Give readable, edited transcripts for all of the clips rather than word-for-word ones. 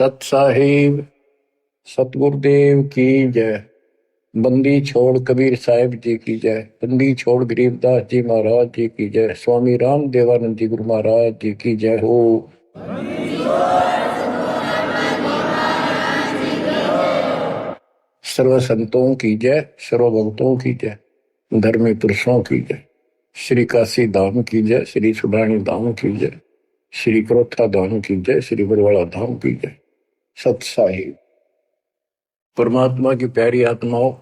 सत साहिब सतगुरुदेव की जय। बंदी छोड़ कबीर साहिब जी की जय। बंदी छोड़ गरीबदास जी महाराज जी की जय। स्वामी राम देवानंद जी गुरु महाराज जी की जय हो। सर्व संतों की जय, सर्व भक्तों की जय, धर्मी पुरुषों की जय। श्री काशी धाम की जय, श्री सुडानी धाम की जय, श्री क्रोथा धाम की जय, श्री बरवाड़ा धाम की जय। सत साहिब परमात्मा की प्यारी आत्माओं,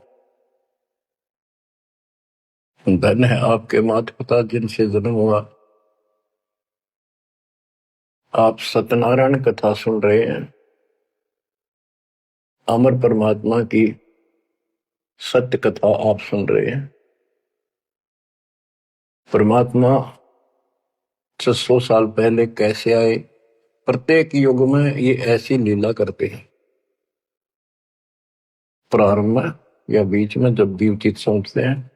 धन है आपके माता पिता जिनसे जन्म हुआ। आप सत्यनारायण कथा सुन रहे हैं। अमर परमात्मा की सत्य कथा आप सुन रहे हैं। परमात्मा 600 साल पहले कैसे आए, प्रत्येक युग में ये ऐसी लीला करते हैं। प्रारंभ में या बीच में जब भी उचित समझते हैं,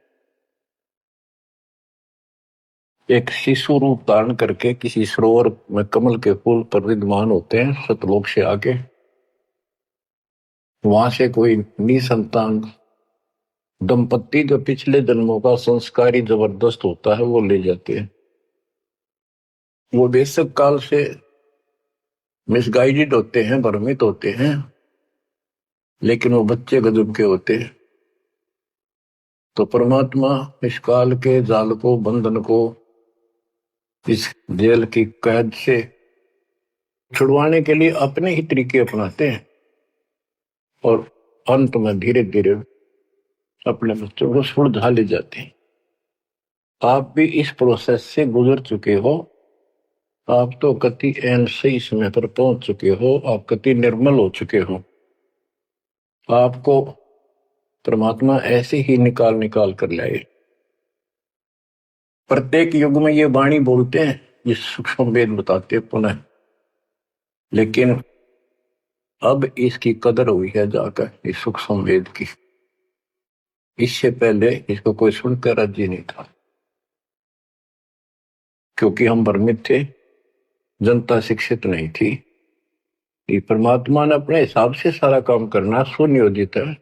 एक शिशु रूप धारण करके किसी सरोवर में कमल के फूल पर विद्यमान होते हैं सतलोक से आके। वहां से कोई निसंतान दंपत्ति जो पिछले जन्मों का संस्कारी जबरदस्त होता है वो ले जाते हैं। वो बेशक काल से मिसगाइडेड होते हैं, भ्रमित होते हैं, लेकिन वो बच्चे गजब के होते हैं। तो परमात्मा इस काल के जाल को, बंधन को, इस जेल की कैद से छुड़वाने के लिए अपने ही तरीके अपनाते हैं और अंत में धीरे धीरे अपने बच्चों को सुलझा ले जाते हैं। आप भी इस प्रोसेस से गुजर चुके हो। आप तो कति एन सही समय पर पहुंच चुके हो। आप कति निर्मल हो चुके हो। आपको परमात्मा ऐसे ही निकाल निकाल कर लाए। प्रत्येक युग में ये वाणी बोलते हैं, ये सूक्ष्म वेद बताते पुनः, लेकिन अब इसकी कदर हुई है जाकर इस सूक्ष्म वेद की। इससे पहले इसको कोई सुनकर राजी नहीं था, क्योंकि हम भ्रमित थे, जनता शिक्षित नहीं थी। ये परमात्मा ने अपने हिसाब से सारा काम करना सुनियोजित है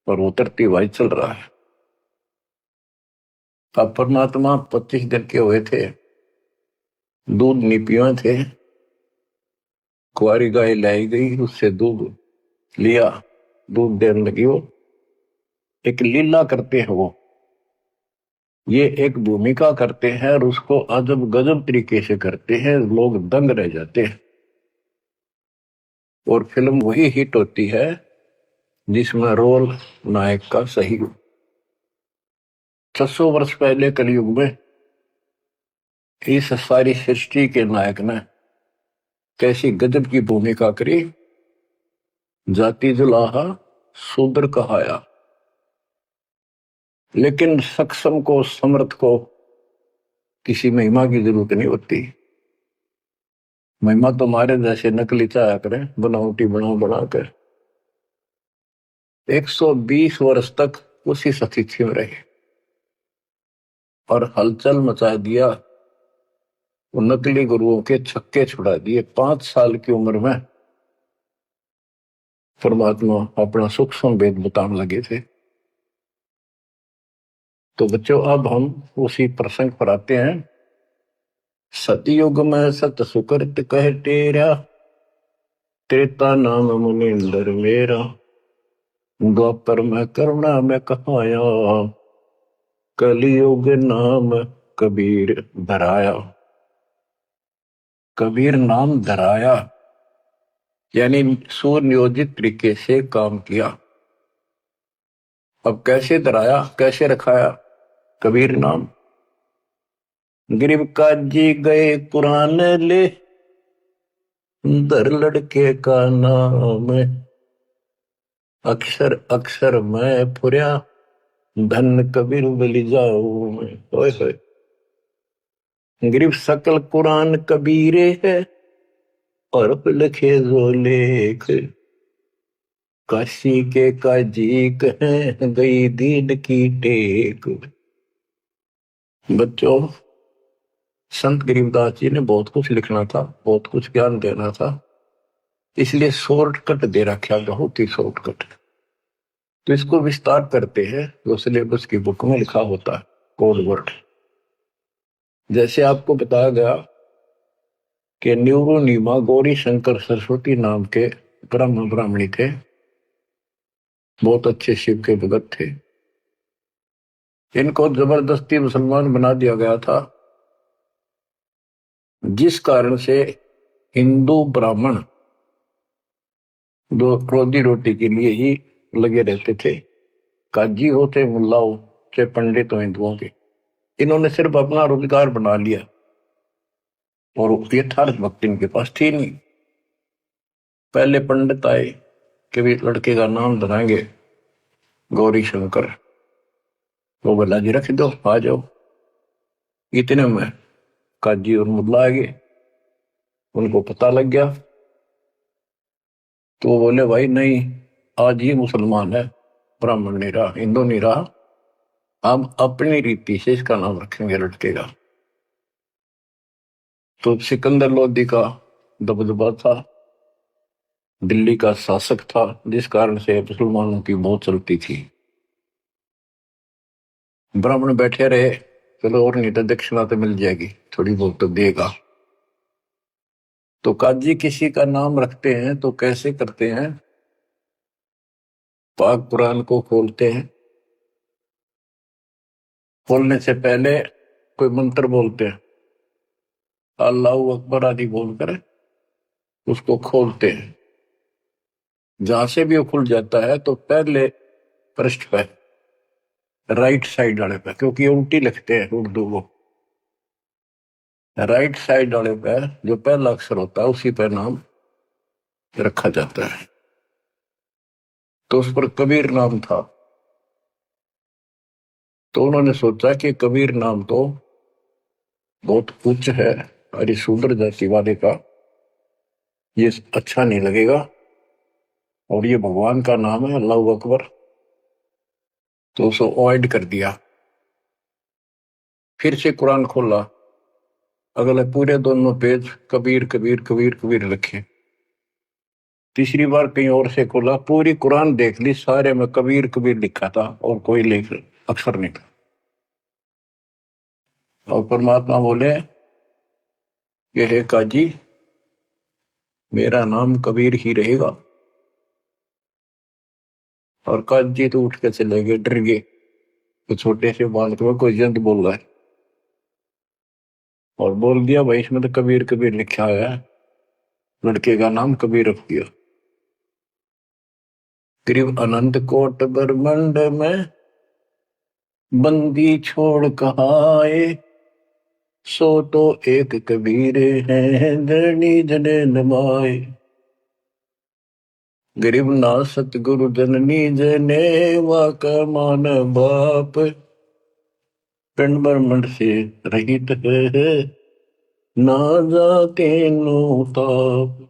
और उतरती हुई चल रहा है। अब परमात्मा 25 दिन के हुए थे, दूध नहीं पिए थे। कुंवारी गाय लाई गई, उससे दूध लिया, दूध देने लगी। वो एक लीला करते हैं, वो ये एक भूमिका करते हैं और उसको अजब गजब तरीके से करते हैं। लोग दंग रह जाते हैं और फिल्म वही हिट होती है जिसमें रोल नायक का सही हो। 600 वर्ष पहले कलयुग में इस सारी सृष्टि के नायक ने कैसी गजब की भूमिका करी। जाति जुलाहा शूद्र कहाया, लेकिन सक्षम को, समर्थ को किसी महिमा की जरूरत नहीं होती। महिमा तो हमारे जैसे नकली चाया करें, बनावटी बनाकर 120 वर्ष तक उसी स्थिति में रहे और हलचल मचा दिया। वो नकली गुरुओं के छक्के छुड़ा दिए। 5 साल की उम्र में परमात्मा अपना सूक्ष्म वेद बताने लगे थे। तो बच्चों, अब हम उसी प्रसंग पर आते हैं। सतयुग में सत सुकृत कह तेरा, त्रेता नाम मुनिंदर मेरा, द्वापर में करुणा में कहाया, कलयुग नाम कबीर धराया। कबीर नाम धराया यानी सुनियोजित तरीके से काम किया। अब कैसे धराया, कैसे रखाया कबीर नाम? गरीब काजी गए कुरान ले, दर लड़के का नाम, अक्षर अक्षर मैं फुर्या, धन कबीर बलि जाऊं मैं। होए होए, गरीब सकल कुरान कबीरे है, और लिखे जो लेख, काशी के काजी कहें गई दीन की टेक। बच्चों, संत गरीबदास जी ने बहुत कुछ लिखना था, बहुत कुछ ज्ञान देना था, इसलिए शॉर्टकट दे रखा, बहुत ही शॉर्टकट। तो इसको विस्तार करते हैं जो सिलेबस की बुक में लिखा होता है, कोड वर्ड। जैसे आपको बताया गया कि न्यूरोनीमा गौरी शंकर सरस्वती नाम के ब्राह्मणी थे, बहुत अच्छे शिव के भगत थे। इनको जबरदस्ती मुसलमान बना दिया गया था, जिस कारण से हिंदू ब्राह्मण जो रोजी रोटी के लिए ही लगे रहते थे, काजी हो चाहे मुल्ला हो चाहे पंडित हो हिंदुओं के, इन्होंने सिर्फ अपना रोजगार बना लिया और यथार्थ भक्ति इनके पास थी नहीं। पहले पंडित आए कि भी लड़के का नाम धराएंगे गौरी शंकर, वो बोला जी रख दो, आ जाओ। इतने में काजी और मुल्ला आ गए, उनको पता लग गया, तो वो बोले भाई नहीं, आज ही मुसलमान है, ब्राह्मण नहीं रहा, हिंदू नहीं रहा, हम अपनी रीति से इसका नाम रखेंगे लड़के का। तो सिकंदर लोदी का दबदबा था, दिल्ली का शासक था, जिस कारण से मुसलमानों की बहुत चलती थी। ब्राह्मण बैठे रहे, चलो और नहीं तो दक्षिणा तो मिल जाएगी, थोड़ी बहुत तो देगा। तो काजी किसी का नाम रखते हैं तो कैसे करते हैं, पाक कुरान को खोलते हैं, खोलने से पहले कोई मंत्र बोलते हैं, अल्लाह अकबर आदि बोलकर उसको खोलते हैं। जहां से भी वो खुल जाता है तो पहले पृष्ठ पे, राइट साइड वाले पे, क्योंकि ये उल्टी लिखते हैं उर्दू को, राइट साइड वाले पे जो पहला अक्षर होता है उसी पर नाम रखा जाता है। तो उस पर कबीर नाम था। तो उन्होंने सोचा कि कबीर नाम तो बहुत उच्च है, अरे शूद्र जाति वाले का, ये अच्छा नहीं लगेगा, और ये भगवान का नाम है अल्लाह अकबर, तो उसको अवॉइड कर दिया। फिर से कुरान खोला, अगले पूरे दोनों पेज कबीर कबीर कबीर कबीर लिखे। तीसरी बार कहीं और से खोला, पूरी कुरान देख ली, सारे में कबीर कबीर लिखा था और कोई लेख अक्षर नहीं था। और परमात्मा बोले कि हे काजी, मेरा नाम कबीर ही रहेगा। और काजी तो उठ के चले गए, डर गए, तो छोटे से बालक में कोई जंत बोल रहा है, और बोल दिया भाई इसमें तो कबीर कबीर लिखा है, लड़के का नाम कबीर रख दिया। करीब अनंत कोट ब्रह्मांड में बंदी छोड़ कहाए, सो तो एक कबीर है धरणी जने नमाए। गरीब ना सतगुरु जननी जने वाका मान बाप, पिंड ब्रह्मंड से रहित है ना जाके नो ताप।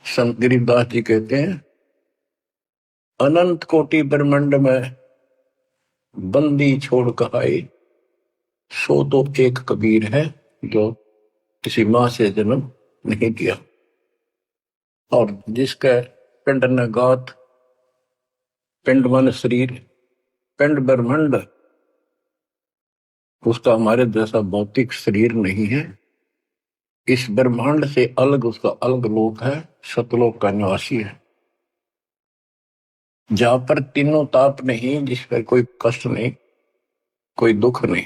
संत गरीबदास जी कहते हैं, अनंत कोटि ब्रह्मांड में बंदी छोड़ कहाए, सो तो एक कबीर है जो किसी मां से जन्म नहीं किया, और जिसका पिंड न गात, पिंड मन शरीर, पिंड ब्रह्मांड, उसका हमारे जैसा भौतिक शरीर नहीं है, इस ब्रह्मांड से अलग उसका अलग लोक है, सतलोक का निवासी है, जहां पर तीनों ताप नहीं, जिस पर कोई कष्ट नहीं, कोई दुख नहीं।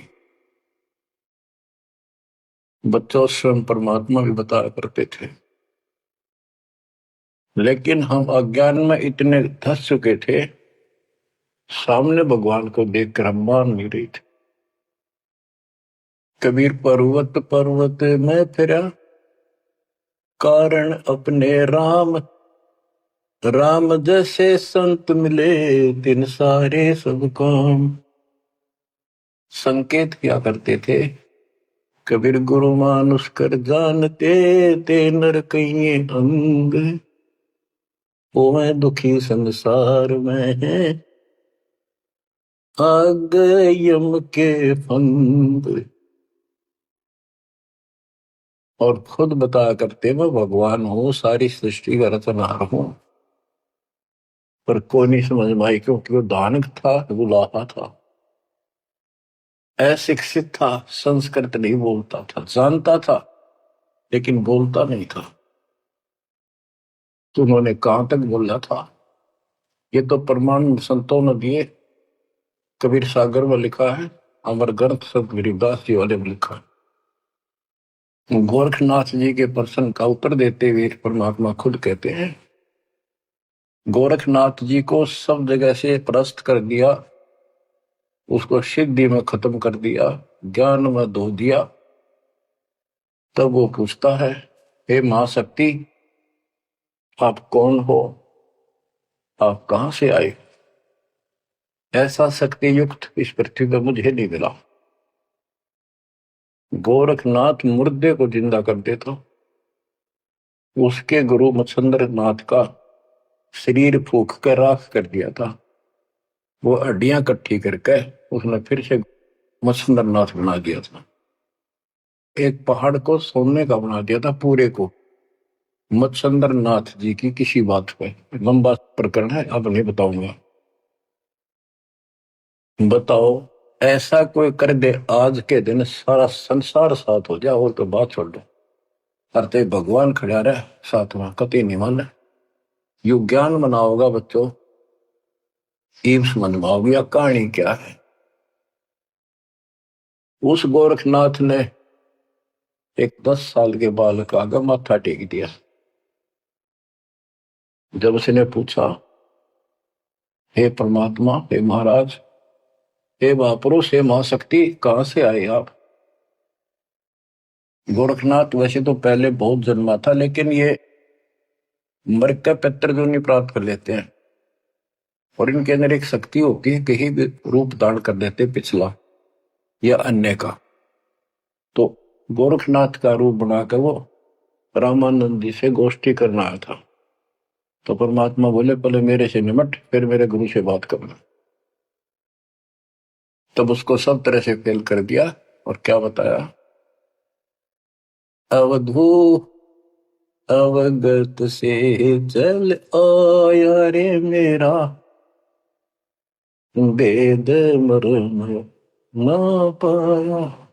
बच्चों स्वयं परमात्मा भी बताया करते थे, लेकिन हम अज्ञान में इतने धस चुके थे, सामने भगवान को देखकर हम मान नहीं रहे थे। कबीर पर्वत पर्वत में फिरा, कारण अपने राम, राम जैसे संत मिले तिन सारे सब काम। संकेत किया करते थे, कबीर गुरु मानुष कर जानते, ते नर कहिए अंग, वो है दुखी संसार में है, आग यम के फंग। और खुद बताया करते मैं भगवान हूं, सारी सृष्टि का रचनहार हूं। पर कोई नहीं समझ में आई, क्योंकि वो धानक था, गुलाहा था, अशिक्षित था, संस्कृत नहीं बोलता था, जानता था लेकिन बोलता नहीं था। तो उन्होंने कहां तक बोला था? ये तो प्रमाण संतों ने दिए। कबीर सागर में लिखा है, अमर ग्रंथ संत गरीबदास जी वाले में लिखा है। गोरखनाथ जी के प्रश्न का उत्तर देते हुए परमात्मा खुद कहते हैं, गोरखनाथ जी को सब जगह से परास्त कर दिया, उसको सिद्धि में खत्म कर दिया, ज्ञान में धो दिया। तब वो पूछता है, हे महाशक्ति, आप कौन हो? आप कहां से आए? ऐसा शक्ति युक्त इस पृथ्वी पर मुझे नहीं मिला। गोरखनाथ मुर्दे को जिंदा कर देता, उसके गुरु मच्छिंद्र नाथ का शरीर फूक कर राख कर दिया था। वो हड्डियां इकट्ठी करके उसने फिर से मच्छिंद्र नाथ बना दिया था। एक पहाड़ को सोने का बना दिया था पूरे को। मच्छिंद्र नाथ जी की किसी बात पे लंबा प्रकरण है, अब नहीं बताऊंगा। बताओ, ऐसा कोई कर दे आज के दिन सारा संसार साथ हो जाए, और तो बात छोड़ दो, अरे भगवान खड़ा रहे साथ में, कति नहीं माने। यू ज्ञान मनाओगा बच्चों, ईप्स मनवाओगे, या कहानी क्या है? उस गोरखनाथ ने एक 10 साल के बालक आगे माथा टेक दिया। जब उसने पूछा, हे परमात्मा, हे महाराज, हे महापुरुष, हे महाशक्ति, कहां से आए आप? गोरखनाथ वैसे तो पहले बहुत जन्मा था, लेकिन ये मर के पितृ जो नहीं प्राप्त कर लेते हैं, और इनके अंदर एक शक्ति होती है, कहीं भी रूप धारण कर देते पिछला या अन्य का। तो गोरखनाथ का रूप बनाकर वो रामानंद जी से गोष्ठी करना आया था। तो परमात्मा बोले, पहले मेरे से निमट, फिर मेरे गुरु से बात करना। तब उसको सब तरह से फेल कर दिया, और क्या बताया, अवधू अवगत से चल आया रे मेरा, वेद मरण ना पाया।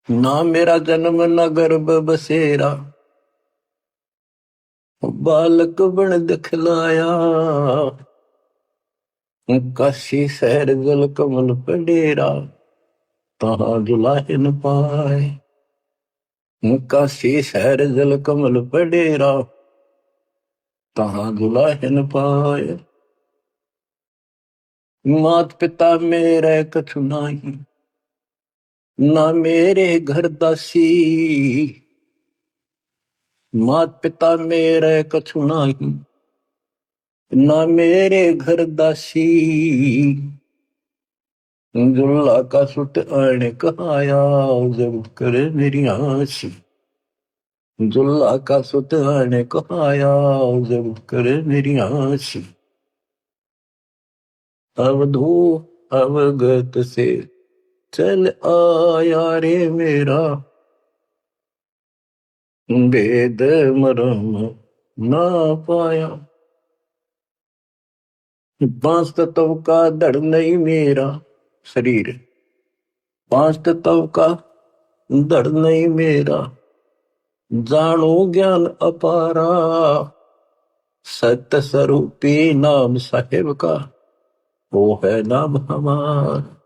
ना मेरा जन्म न गर्भ बसेरा, बालक बन दिखलाया। काशी शहर जल कमल पडेरा, तहां जुलाहे न पाए। काशी शहर जल कमल पडेरा, तहां जुलाहे न पाए। मात पिता मेरे कछु नाही, ना मेरे घर दासी। मात पिता मेरे कछु नाही, ना मेरे घर दासी। जुल्ला का सुत आने कहाया, जब करे मेरी आसी। जुल्ला का सुत आने कहाया, जब करे मेरी आसी। अवधू अवगत से चल आया रे मेरा, वेद मरम ना पाया। पांच तत्व का धड़ नहीं मेरा शरीर, पांच तत्व का धड़ नहीं मेरा। जानो ज्ञान अपारा, सत्य स्वरूपी नाम साहेब का, वो है नाम हमारा।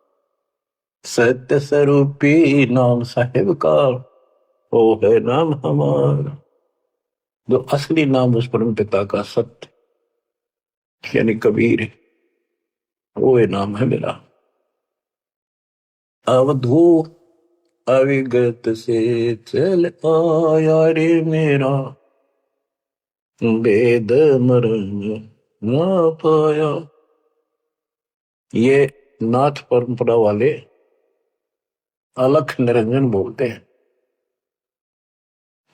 सत्य स्वरूपी नाम साहेब का, वो है नाम हमारा। जो असली नाम उस परम पिता का सत्य यानी कबीर है, वो ये नाम है मेरा। अवधू अविगत से चल आया रे मेरा, वेद मरण ना पाया। ये नाथ परंपरा वाले अलख निरंजन बोलते हैं,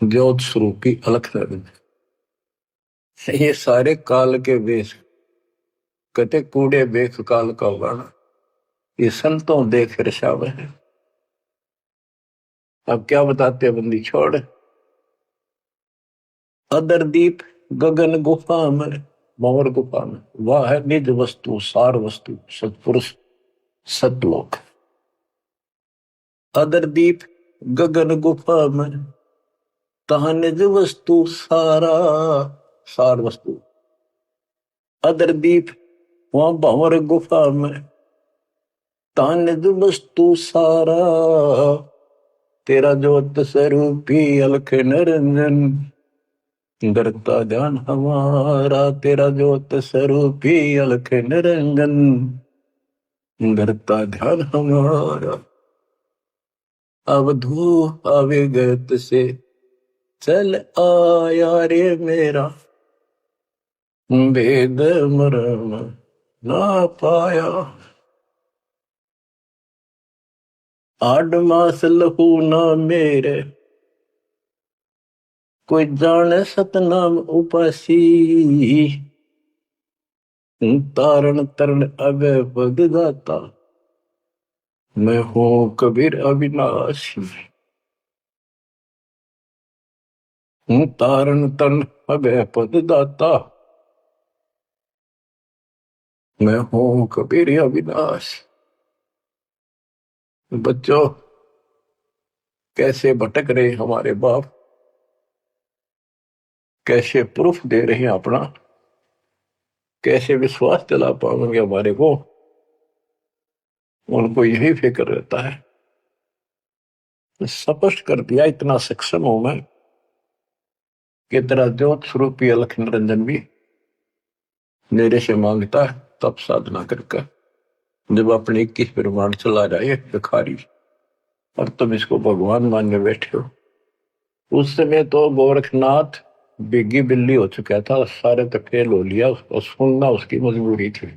ज्योत स्वरूपी अलख निरंजन। ये सारे काल के वेश, कहते कूड़े बेख काल का वर्णन, ये संतों देख रसाव है। अब क्या बताते हैं बंदी छोड़। अदर दीप गगन गुफा में, भंवर गुफा में, वह है निज वस्तु सार वस्तु सतपुरुष सतलोक। अदर दीप गगन गुफा में, तहा निज वस्तु सारा सार वस्तु। अदर दीप वहां भंवर गुफा में, तहा निज वस्तु सारा। तेरा ज्योत स्वरूपी अलख निरंजन, करता ध्यान हमारा। तेरा ज्योत स्वरूपी अलख निरंजन, करता ध्यान हमारा। अवधू अविगत से चल आया रे मेरा, भेद मरम ना पाया। 8 मास लहू ना मेरे, कोई जाने सतनाम उपासी। तारण तरण अभय पद दाता, मैं हूं कबीर अविनाशी। तारण तरण अभय पद दाता, मैं हूं कबीर अविनाशी। बच्चों, कैसे भटक रहे हमारे बाप, कैसे प्रूफ दे रहे हैं अपना, कैसे विश्वास दिला पाएंगे हमारे को। उनको यही फिक्र रहता है। स्पष्ट कर दिया, इतना सक्षम हूं मैं कि तेरा ज्योत स्वरूपी अलख निरंजन भी मेरे से मांगता है तब साधना करके। जब अपने 21 ब्रह्मांड चला जाए भिखारी, और तुम इसको भगवान मानने बैठे हो। उस समय तो गोरखनाथ बिग्गी बिल्ली हो चुका था, सारे तो फेल हो लिया, और सुनना उसकी मजबूरी थी।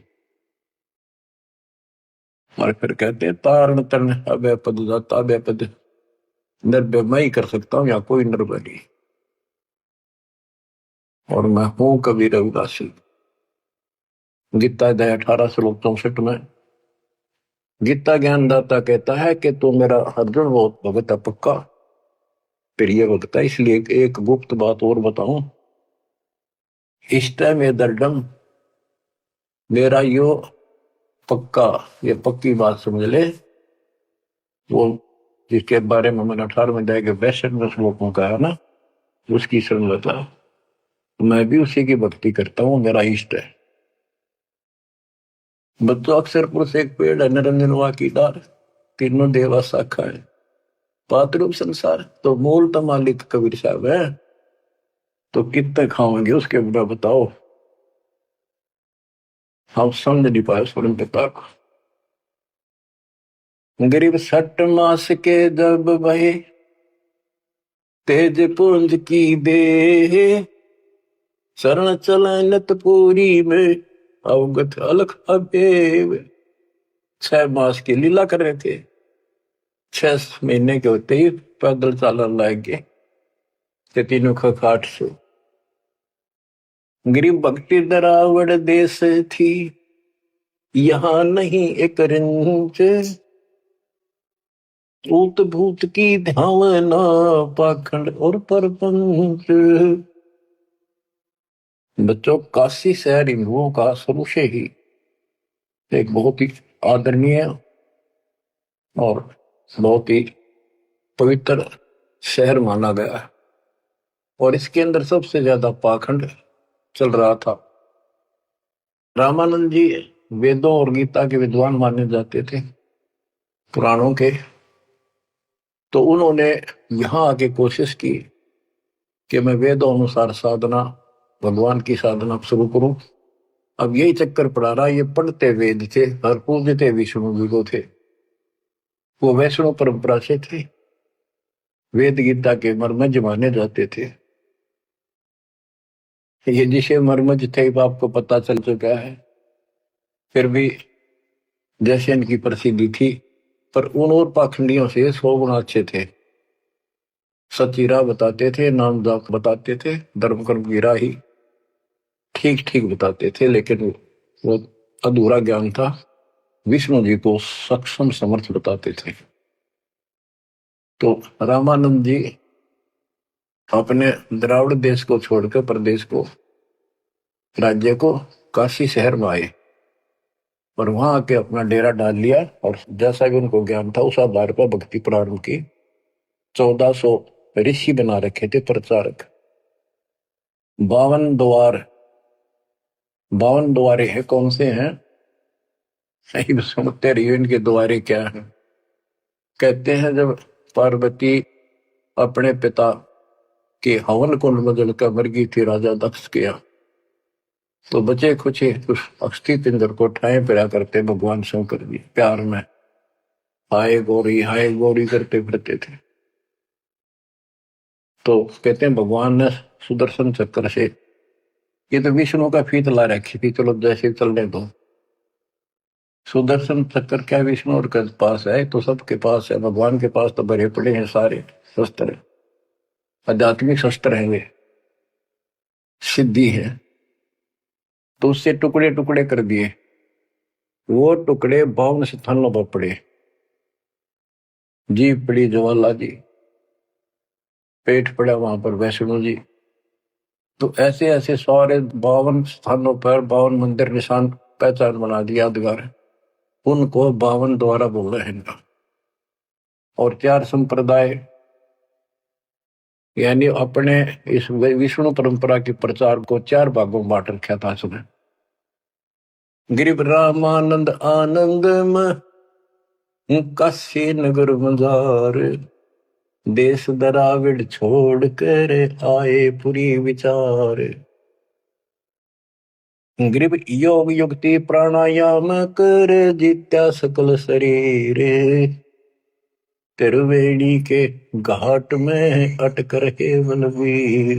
और फिर कहते हैं तारण तरण अभय पद दाता, अभय पद निर्भय मैं ही कर सकता हूं, या कोई निर्भय नहीं। और मैं हूं कबीर अविनाशी। गीता अध्याय 18 श्लोक 64 में गीता ज्ञानदाता कहता है कि तू मेरा अर्जुन बहुत भगत है, पक्का प्रिय भगत है। इसलिए एक गुप्त बात और बताऊं, इष्ट में दर्डम, मेरा यो पक्का, ये पक्की बात समझ ले। वो जिसके बारे में मैंने 18वें अध्याय के 62 श्लोकों का है ना, उसकी शरण लेता, मैं भी उसी की भक्ति करता हूं, मेरा इष्ट है। बच्चों, अक्षर पुरुष एक पेड़ है, निरंजन वा की डार, तीनों देवा शाखा है, पातरूप संसार। तो मूल तो मालिक कबीर साहब है, तो कितने खाओगे उसके बिना बताओ। हम समझ नहीं पाए स्वयं पिता को। गरीब 6 मास के जब भय, तेज पुंज की दे, शरण चलनत पूरी में, अवगत अलख अबेव। 6 मास की लीला कर रहे थे, 6 महीने के होते ही पैदल चालन लग गए तीनों खाट से। गरीब भक्ति दरावड़ देश थी, यहां नहीं एक रिंच, ऊत भूत की ध्यावना, पाखंड और परपंच। बच्चों, काशी शहर हिंदुओं का शुरू से ही एक बहुत ही आदरणीय और बहुत ही पवित्र शहर माना गया है, और इसके अंदर सबसे ज्यादा पाखंड चल रहा था। रामानंद जी वेदों और गीता के विद्वान माने जाते थे, पुराणों के। तो उन्होंने यहां आके कोशिश की कि मैं वेदों अनुसार साधना, भगवान की साधना शुरू करूं। अब यही चक्कर पड़ा रहा, ये पढ़ते वेद थे और पूजते विष्णु जी को थे, वो वैष्णव परंपरा से थे, वेद गीता के मर्मज माने जाते थे। ये जिसे मर्मज थे आपको पता चल चुका है, फिर भी जैसे इनकी प्रसिद्धि थी, पर उन और पाखंडियों से 100 गुना अच्छे थे। सच्ची राह बताते थे, नाम जाप बताते थे, धर्म कर्म की राह ही ठीक ठीक बताते थे, लेकिन वो अधूरा ज्ञान था। विष्णु जी को सक्षम समर्थ बताते थे। तो रामानंद जी अपने द्राविड़ देश को छोड़कर प्रदेश को, राज्य को, काशी शहर में आए और वहां आके अपना डेरा डाल लिया। और जैसा भी उनको ज्ञान था उस आधार पर भक्ति प्रारंभ की। 1400 ऋषि बना रखे थे प्रचारक। 52 द्वार, 52 द्वारे हैं। कौन से हैं? सही सुनते रहिए इनके द्वारे क्या है। कहते हैं जब पार्वती अपने पिता के हवन कुंड में जलकर मर गई थी राजा दक्ष के यहाँ, तो बचे कुछ उस अस्थि पिंजर को ठाए पिरा करते भगवान शंकर जी प्यार में हाय गौरी करते फिरते थे। तो कहते हैं भगवान ने सुदर्शन चक्र से, ये तो विष्णु का फीत ला रखी थी, चलो जैसे चलने दो। सुदर्शन चक्र क्या विष्णु और के पास है? तो सबके पास है। भगवान के पास तो भरे पड़े हैं सारे शस्त्र, आध्यात्मिक शस्त्र हैं, वे सिद्धि है। तो उससे टुकड़े टुकड़े कर दिए। वो टुकड़े 52 स्थानों पर पड़े। जीभ पड़ी ज्वाला जी, पेट पड़ा वहां पर वैष्णो जी। तो ऐसे ऐसे सारे 52 स्थानों पर 52 मंदिर निशान पहचान बना दिया यादगार। उनको 52 द्वारा बोला है इनका। और 4 संप्रदाय, यानी अपने इस विष्णु परंपरा के प्रचार को 4 भागों में बांट रखा था उसने। गिरिव रामानंद आनंद में काशी नगर मजार, देश दराविड छोड़ कर आए पुरी विचार। गिरिव योग युक्ति प्राणायाम कर जीत्या सकल शरीर, त्रिवेणी के घाट में अटक रहे बलवीर।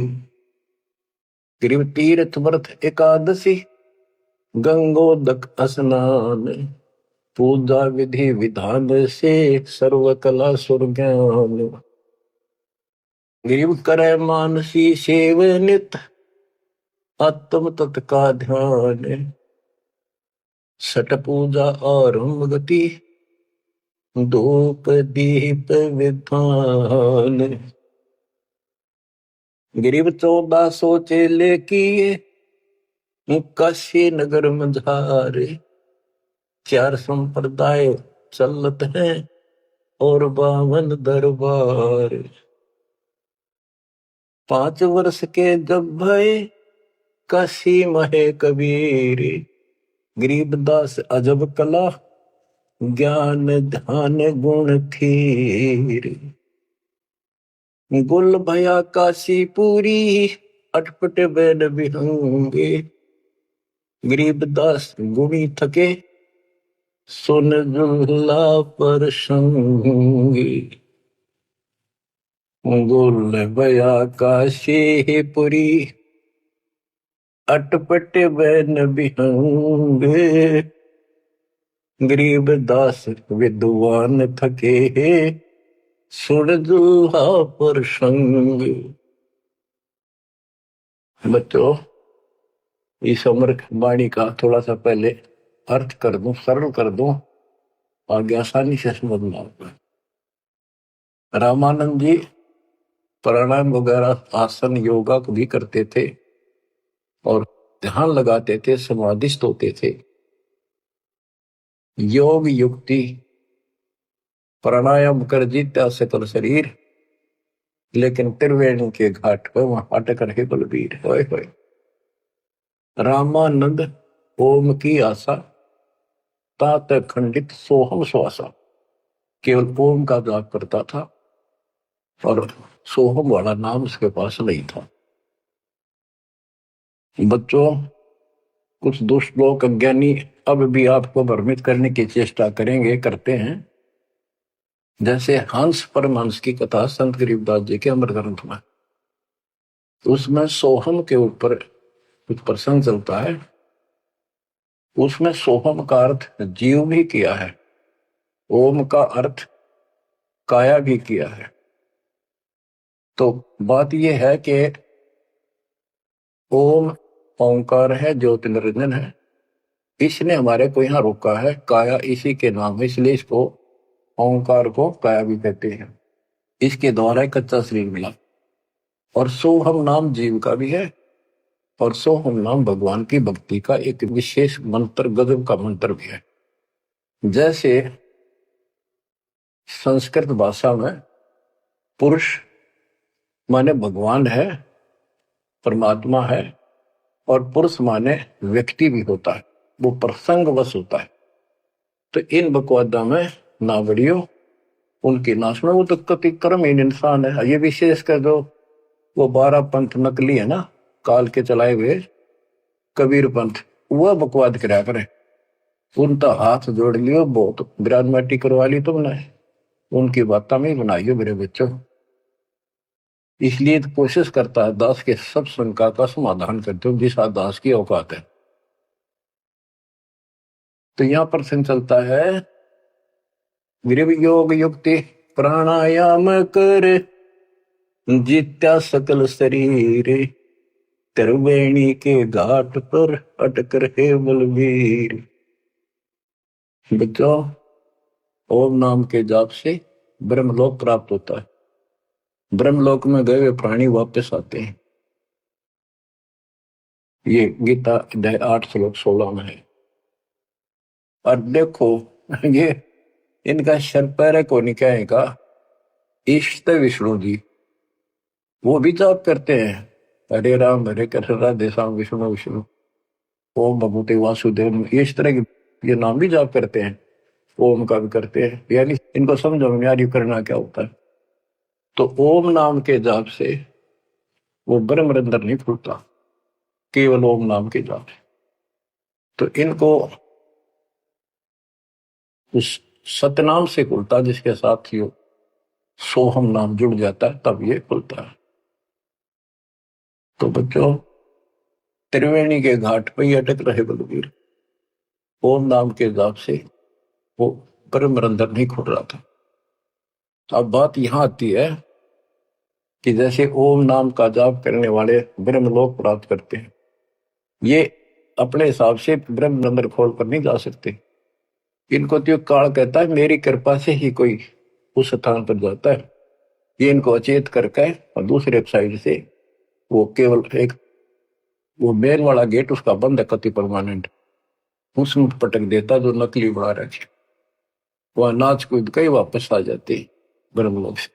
गिरिव तीर्थ व्रत एकादशी, गंगोदक स्नान, पूजा विधि विधान से सर्व कला सुर ज्ञान। गिरिव करे मानसी सेव नित, आत्म तत् का ध्यान, सट पूजा आरंभ गति, धूप दीप विधान। गिरिव 1400 चेले किए, काशी नगर मझारे, 4 संप्रदाय चलत हैं और 52 दरबार। 5 वर्ष के जब भय काशी महे कबीर, गरीबदास अजब कला ज्ञान ध्यान गुण थीर। गुल भया काशी पूरी, अटपट बैन बिहंगे, गरीबदास गुणी थके सुन जुल्ला पर संगी। गुल भया काशी पुरी, अटपट बैन बिहंगे, गरीबदास विद्वान थके सुन जुल्हा पर संग। बच्चों, इस अमर वाणी का थोड़ा सा पहले अर्थ कर दूं, सरल कर दूं, आगे आसानी से समझना होगा। रामानंद जी प्राणायाम वगैरह आसन योगा को भी करते थे और ध्यान लगाते थे, समाधिस्थ होते थे। योग युक्ति प्राणायाम कर जीत्या सकल शरीर, लेकिन त्रिवेणी के घाट पर वहां अटक रहे बलबीर। होए होए। रामानंद ओम की आशा, तात खंडित सोहम श्वासा, केवल ओम का जाप करता था और सोहम वाला नाम उसके पास नहीं था। बच्चों, कुछ दुष्ट लोग अज्ञानी अब भी आपको भ्रमित करने की चेष्टा करेंगे, करते हैं। जैसे हंस परमहंस की कथा संत गरीबदास जी के अमर ग्रंथ में, उसमें सोहम के ऊपर कुछ प्रसंग चलता है। उसमें सोहम का अर्थ जीव भी किया है, ओम का अर्थ काया भी किया है। तो बात यह है कि ओम ओंकार है, ज्योति निरंजन है, इसने हमारे को यहां रोका है। काया इसी के नाम है, इसलिए इसको ओंकार को काया भी कहते हैं। इसके द्वारा एक कच्चा शरीर मिला। और सोहम नाम जीव का भी है और सोहम नाम भगवान की भक्ति का एक विशेष मंत्र, गजब का मंत्र भी है। जैसे संस्कृत भाषा में पुरुष माने भगवान है, परमात्मा है, और पुरुष माने व्यक्ति भी होता है, वो प्रसंगवश होता है। तो इन बकवादा में ना बढ़ियो उनकी नाश में, वो तो कति कर्महीन इंसान है। ये विशेष कर जो वो 12 पंथ नकली है ना, काल के चलाए हुए कबीर पंथ, वह बकवाद करा करे। उनका हाथ जोड़ लियो, बहुत विराजमाटी करवा ली तुमने, उनकी बातें में बनाइयो मेरे बच्चों। इसलिए तो कोशिश करता है दास के सब शंका का समाधान करते हो जिस दास की औकात है। तो यहां प्रश्न चलता है, गृह योग युक्ति प्राणायाम कर जित्या सकल शरीर, त्रिवेणी के घाट पर अटक रहे बलवीर। बच्चों, ओम नाम के जाप से ब्रह्मलोक प्राप्त होता है। ब्रह्मलोक में गए हुए प्राणी वापस आते हैं। ये गीता अध्याय 8 श्लोक 16 में है। और देखो ये इनका शर पैर को निकाय का इष्ट विष्णु जी, वो भी जाप करते हैं, हरे राम हरे कृष्ण राधे श्याम विष्णु विष्णु ओम भगवते वासुदेव, इस तरह के ये नाम भी जाप करते हैं, ओम का भी करते हैं। यानी इनको समझो में यार करना क्या होता है। तो ओम नाम के जाप से वो ब्रह्म रंध्र नहीं खुलता, केवल ओम नाम के जाप से। तो इनको उस सतनाम से खुलता जिसके साथ ही सोहम नाम जुड़ जाता है, तब ये खुलता है। तो बच्चों, त्रिवेणी के घाट पर ही अटक रहे बलवीर, ओम नाम के जाप से वो ब्रह्म रंध्र नहीं खुल रहा था। अब बात यहां आती है कि जैसे ओम नाम का जाप करने वाले ब्रह्मलोक प्राप्त करते हैं, ये अपने हिसाब से ब्रह्म रंध्र खोल कर नहीं जा सकते। इनको तो काल कहता है मेरी कृपा से ही कोई उस स्थान पर जाता है। ये इनको अचेत करके और दूसरे साइड से वो केवल एक वो मेन वाला गेट उसका बंद है कति परमानेंट, उसमें पटक देता जो नकली बना रखे, वह नाच कूद के वापस आ जाते ब्रह्मलोक से।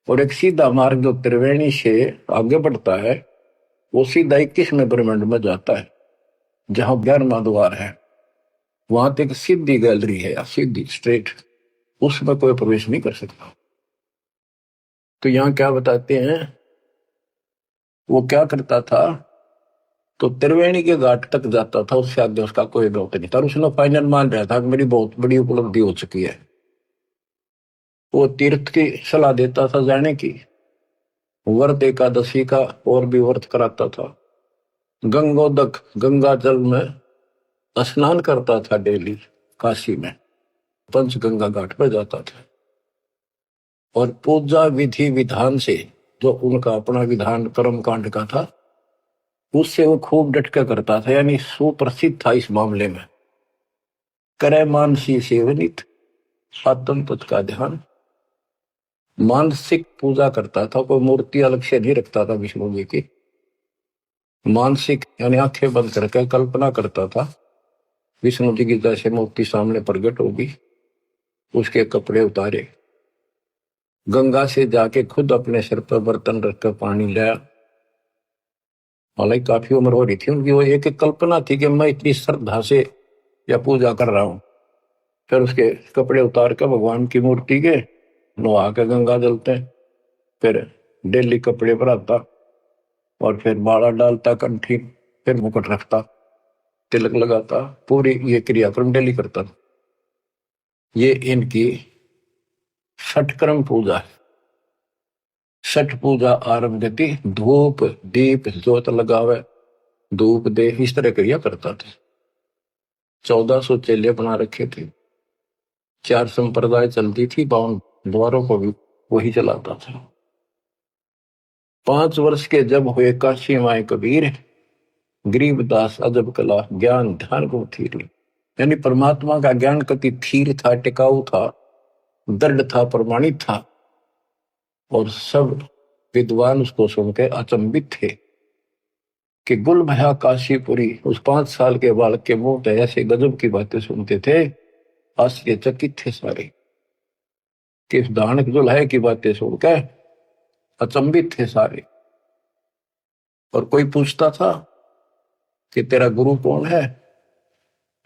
और एक सीधा मार्ग जो त्रिवेणी से आगे बढ़ता है वो सीधा 21वें ब्रह्मांड में जाता है, जहां 11वां द्वार है। वहां तक सीधी गैलरी है, सीधी स्ट्रेट, उसमें कोई प्रवेश नहीं कर सकता। तो यहाँ क्या बताते हैं, वो क्या करता था, तो त्रिवेणी के घाट तक जाता था, उससे आगे उसका कोई बहुत नहीं था। उसने फाइनल मान रहा था कि मेरी बहुत बड़ी उपलब्धि हो चुकी है। वो तीर्थ की सलाह देता था जाने की, व्रत एकादशी का और भी व्रत कराता था, गंगोदक गंगा जल में स्नान करता था डेली काशी में, पंचगंगा घाट पर जाता था। और पूजा विधि विधान से जो उनका अपना विधान कर्म कांड का था, उससे वो खूब डटका करता था, यानी सुप्रसिद्ध था इस मामले में। करे मानसी सेवनित आत्म तत् का ध्यान, मानसिक पूजा करता था, कोई मूर्ति अलग से नहीं रखता था विष्णु जी की। मानसिक यानी आंखें बंद करके कल्पना करता था विष्णु जी की जैसे मूर्ति सामने प्रकट होगी, उसके कपड़े उतारे, गंगा से जाके खुद अपने सिर पर बर्तन रखकर पानी लाया। हालांकि काफी उम्र हो रही थी उनकी, वो एक कल्पना थी कि मैं इतनी श्रद्धा से या पूजा कर रहा हूं। फिर उसके कपड़े उतार कर भगवान की मूर्ति के नहा के गंगा जलते, फिर डेली कपड़े पर आता और फिर माला डालता कंठी, फिर मुकुट रखता, तिलक लगाता, पूरी ये क्रियाक्रम डेली करता। ये इनकी षटक्रम पूजा है। छठ पूजा आरंभ गति धूप दीप ज्योत लगावे, धूप दे, इस तरह क्रिया करता था। 1400 चेले बना रखे थे, 4 संप्रदाय चलती थी, 52 द्वारों को भी वही चलाता था। 5 वर्ष के जब हुए काशी माए कबीर, गरीबदास अजब कला ज्ञान ध्यान को थीर। यानी परमात्मा का ज्ञान कति थीर था, टिकाऊ था, दृढ़ था, प्रमाणित था। और सब विद्वान उसको सुनकर अचंभित थे कि गुल भया काशीपुरी। उस 5 साल के बालक के मुंह से ऐसे गजब की बातें सुनते थे, आश्चर्यचकित थे सारे कि इस दानक दुल्हे की बातें सुनकर अचंभित थे सारे। और कोई पूछता था कि तेरा गुरु कौन है?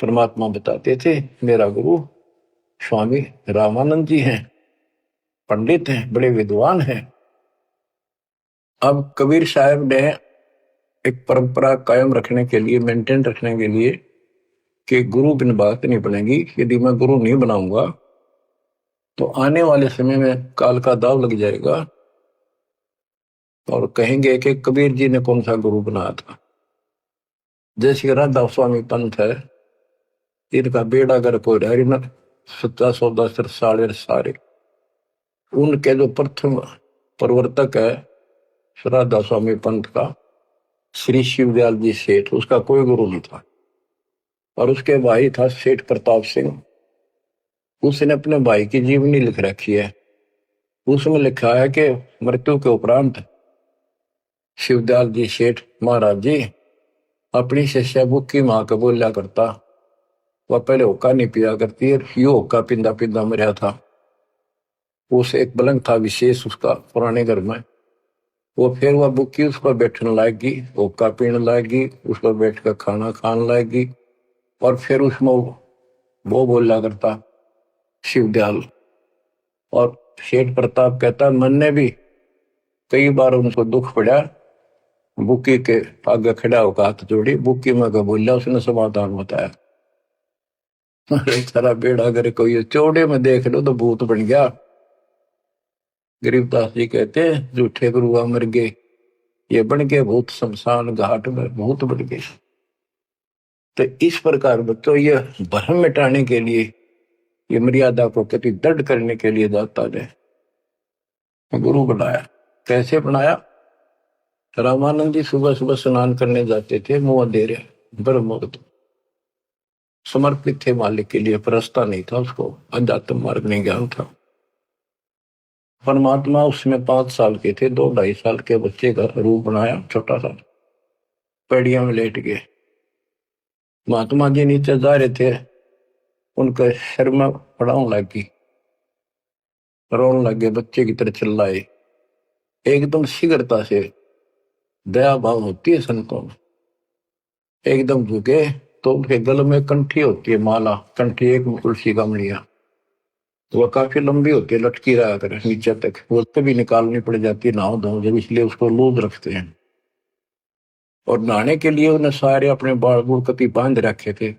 परमात्मा बताते थे मेरा गुरु स्वामी रामानंद जी हैं, पंडित हैं, बड़े विद्वान हैं। अब कबीर साहब ने एक परंपरा कायम रखने के लिए, मेंटेन रखने के लिए कि गुरु बिन बात नहीं बनेगी, यदि मैं गुरु नहीं बनाऊंगा तो आने वाले समय में काल का दाव लग जाएगा और कहेंगे कि कबीर जी ने कौन सा गुरु बनाया था। जैसे राधा स्वामी पंथ है, इनका बेड़ा अगर कोई हरी न सच्चा सौदा सिर साड़े सारे, उनके जो प्रथम प्रवर्तक है राधा स्वामी पंथ का श्री शिवदयाल जी सेठ, उसका कोई गुरु नहीं था। और उसके भाई था सेठ प्रताप सिंह, उसने अपने भाई की जीवनी लिख रखी है। उसमें लिखा है कि मृत्यु के उपरांत शिवदयाल जी सेठ महाराज जी अपनी शिष्या बुक्की मां को बोलिया करता, वह पहले होका नहीं पिया करती है, यो होका पिंदा पिंदा मरिया था। उस एक पलंग था विशेष उसका पुराने घर में, वो फिर वह बुक्की उस पर बैठने लाएगी, होका पीने लाएगी, उस पर बैठ कर खाना खाने लाएगी। और फिर उसमें वो बोला करता शिवदयाल। और सेठ प्रताप कहता मन ने भी कई बार उनको दुख पड़ा, बुक्की के आगे खड़ा होकर हाथ जोड़ी, बुक्की में का बोलिया, उसने समाधान बताया। सारा बेड़ा अगर कोई चौड़े में देख लो तो भूत बन गया। गरीबदास जी कहते हैं झूठे गुरुआ मर गए, ये बन गए भूत शमशान घाट में भूत बन गए। तो इस प्रकार बच्चों ये भ्रम मिटाने के लिए, ये मर्यादा को कति दृढ़ करने के लिए दाता ने गुरु बनाया। कैसे बनाया? रामानंद जी सुबह सुबह स्नान करने जाते थे, मुंह अंधेरे, ब्रह्म मुहूर्त, समर्पित थे मालिक के लिए, परस्ता नहीं था उसको, अध्यात्म मार्ग नहीं ज्ञान था। परमात्मा उसमें 5 साल के थे, 2-2.5 साल के बच्चे का रूप बनाया, छोटा सा, पेड़िया में लेट गए। महात्मा जी नीचे जा रहे थे, उनके सिर में पड़ाव लगी, रोने लगे, बच्चे की तरह चिल्लाए। एकदम शीघ्रता से दया भाव होती है संतों में, एकदम झुके तो उनके गले में कंठी होती है, माला कंठी, एक तुलसी कमलिया, वह काफी लंबी होती है, लटकी रहा करे नीचे तक, वो कभी निकालनी पड़ जाती है नहाओ धो जब, इसलिए उसको लूज रखते हैं। और नहाने के लिए उन्हें सारे अपने बाल बूढ़ कति बांध रखे थे,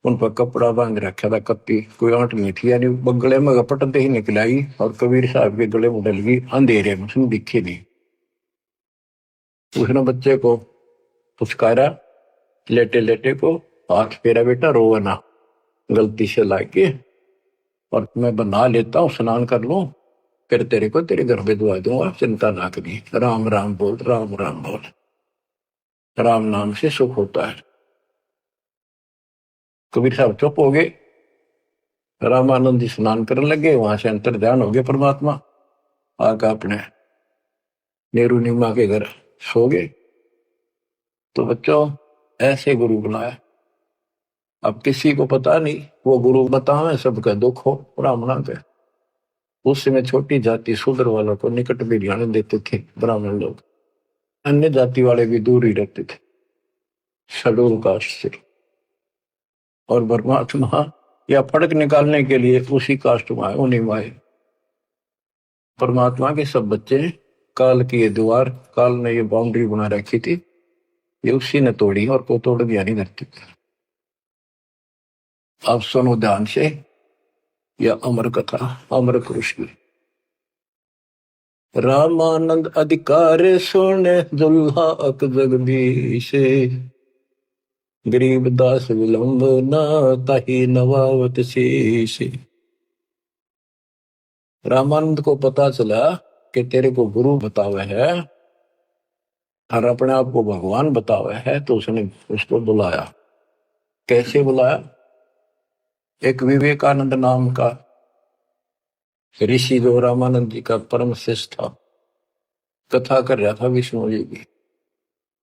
उन पर कपड़ा बांध रखा था, कत्ती कोई आंट नहीं थी, यानी गले में गपटते ही निकलाई। और कबीर साहब के गले में डल गई अंधेरे में, उसने दिखे नहीं। उसने बच्चे को पुचकारा, लेटे लेटे को, हाथ फेरा, बेटा रोवा ना, गलती से लाके, और मैं बना लेता हूँ, स्नान कर लूं, फिर तेरे को तेरे घर भिजवा दूंगा, चिंता ना करी। राम राम बोल, राम राम बोल, राम नाम से सुख होता है। कबीर साहब चुप हो गए, रामानंद जी स्नान करने लगे, वहां से अंतर ध्यान हो गए परमात्मा, आकर अपने नेहरू नीमा के घर सो गए। तो बच्चों ऐसे गुरु बनाया। अब किसी को पता नहीं, वो गुरु बतावे सबका दुख हो, ब्राह्मणा के। उस समय छोटी जाति शूद्र वालों को निकट भी जाने देते थे ब्राह्मण लोग, अन्य जाति वाले भी दूर ही रहते थे शेड्यूल कास्ट से। और परमात्मा या फर्क निकालने के लिए उसी कास्ट में आए, उन्हीं में आए। परमात्मा के सब बच्चे, काल की ये दीवार, काल ने ये बाउंड्री बना रखी थी, ये उसी ने तोड़ी और को तोड़ दिया नहीं धरती। आप सुनो ध्यान से, यह अमर कथा, अमर कृष्ण। रामानंद अधिकार सुने दुल्हा अक जगदीश, गरीब दास विलंब न ताही नवावत शीश। रामानंद को पता चला कि तेरे को गुरु बतावे है और अपने आप को भगवान बतावे है, तो उसने उसको बुलाया। कैसे बुलाया? एक विवेकानंद नाम का ऋषि जो रामानंद जी का परम शिष्य था, कथा कर रहा था विष्णु जी की।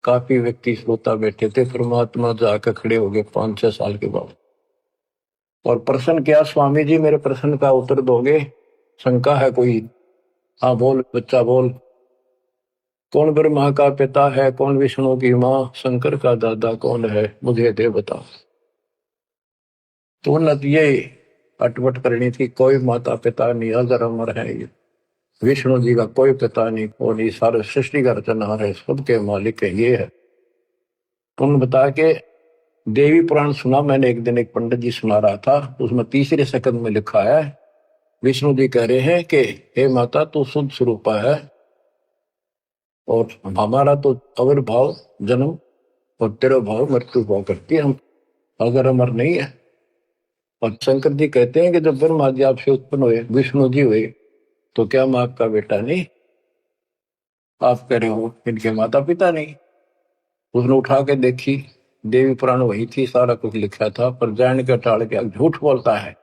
काफी व्यक्ति श्रोता बैठे थे। परमात्मा जाकर खड़े हो गए 5-6 साल के बाद और प्रश्न किया, स्वामी जी मेरे प्रश्न का उत्तर दोगे? शंका है कोई? हाँ बोल बच्चा बोल। कौन ब्रह्मा का पिता है, कौन विष्णु की माँ, शंकर का दादा कौन है, मुझे दे बता। तो न ये अटपट करनी थी, कोई माता पिता नहीं, अजर अमर है ये विष्णु जी का कोई पिता नहीं, और ये सारे सृष्टि का रचनहार है, सबके मालिक है ये है। तुम बता के देवी पुराण सुना मैंने एक दिन, एक पंडित जी सुना रहा था, उसमें तीसरे सेकंड में लिखा है, विष्णु जी कह रहे हैं कि हे माता तू शुद्ध स्वरूपा है और हमारा तो आविर्भाव जन्म और तेरा भाव मृत्यु भाव करती है, हम अगर अमर नहीं है। और शंकर जी कहते हैं कि जब ब्रह्मा जी आपसे उत्पन्न हुए, विष्णु जी हुए, तो क्या माँ का बेटा नहीं? आप कह रहे हो इनके माता पिता नहीं। उसने उठा के देखी, देवी पुराण वही थी, सारा कुछ लिखा था, पर जान के टाल के झूठ बोलता है,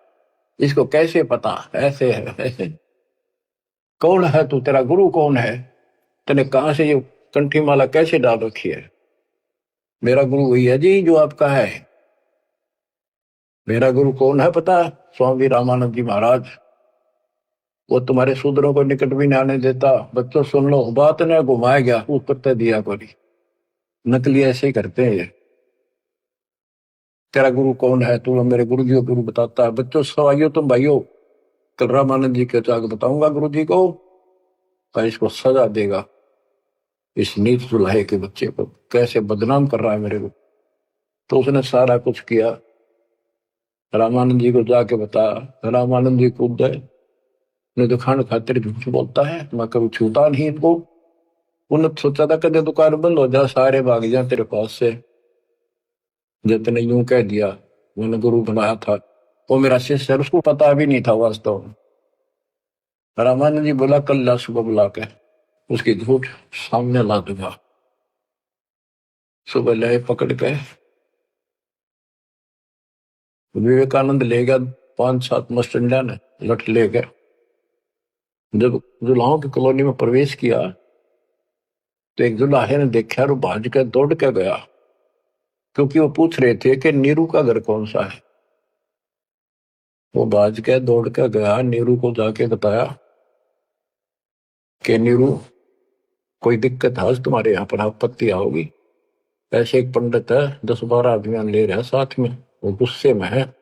इसको कैसे पता? ऐसे है ऐसे। कौन है तू, तेरा गुरु कौन है, तेने कहां से ये कंठी माला कैसे डाल रखी है? मेरा गुरु वही है जी जो आपका है। मेरा गुरु कौन है पता? स्वामी रामानंद जी महाराज। वो तुम्हारे शूद्रों को निकट भी नहीं आने देता। बच्चों सुन लो, बात ने घुमाया गया उत्तर दिया कोई, नकली ऐसे ही करते हैं ये। तेरा गुरु कौन है? तू मेरे गुरु जी को गुरु बताता है। बच्चों सवाइयो तुम भाइयों, कल रामानंद जी के जाकर बताऊंगा गुरु जी को, पर इसको सजा देगा, इस नीच दुल्हे के बच्चे को कैसे बदनाम कर रहा है मेरे को। तो उसने सारा कुछ किया, रामानंद जी को जाके बताया। रामानंद जी कूद गए, ने तो खान खातिर झूठ बोलता है, मैं कभी छूता नहीं इनको। उन्होंने सोचा था कदे दुकान बंद हो जा, सारे भाग जा तेरे पास से। जब तूने यूं कह दिया, मैंने गुरु बनाया था, वो मेरा शिष्य है, उसको पता भी नहीं था वास्तव में। रामानंद जी बोला कल ला सुबह बुला के उसकी झूठ सामने ला दूंगा। सुबह ले पकड़ के विवेकानंद ले गया, 5-7 मस्टंडा ने लठ ले गए। जब जुलाहों की कॉलोनी में प्रवेश किया तो एक जुलाहे ने देखा और भाज के दौड़ के गया, क्योंकि वो पूछ रहे थे कि नीरू का घर कौन सा है। वो भाज के दौड़ के गया, नीरू को जाके बताया कि नीरू कोई दिक्कत है तुम्हारे यहाँ पर, आपत्ति आओगी? ऐसे एक पंडित है, 10-12 अभियान ले रहे हैं साथ में, वो गुस्से में है,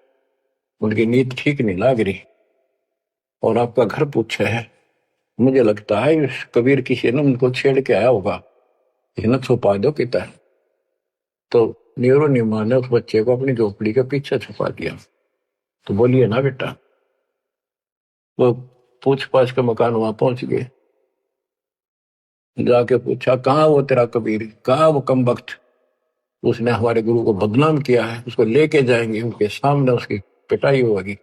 उनकी नीति ठीक नहीं लग रही, और आपका घर पूछे है। मुझे लगता है कबीर किसी ने उनको छेड़ के आया होगा, इन्हें छुपा दो कितना। तो नीरू निमा ने उस बच्चे को अपनी झोपड़ी के पीछे छुपा दिया। तो बोलिए ना बेटा, वो पूछ पाछ के मकान वहां पहुंच गए, जाके पूछा कहाँ वो तेरा कबीर, कहाँ वो कमबख्त, उसने हमारे गुरु को बदनाम किया है, उसको लेके जाएंगे, उनके सामने उसकी पिटाई होगी,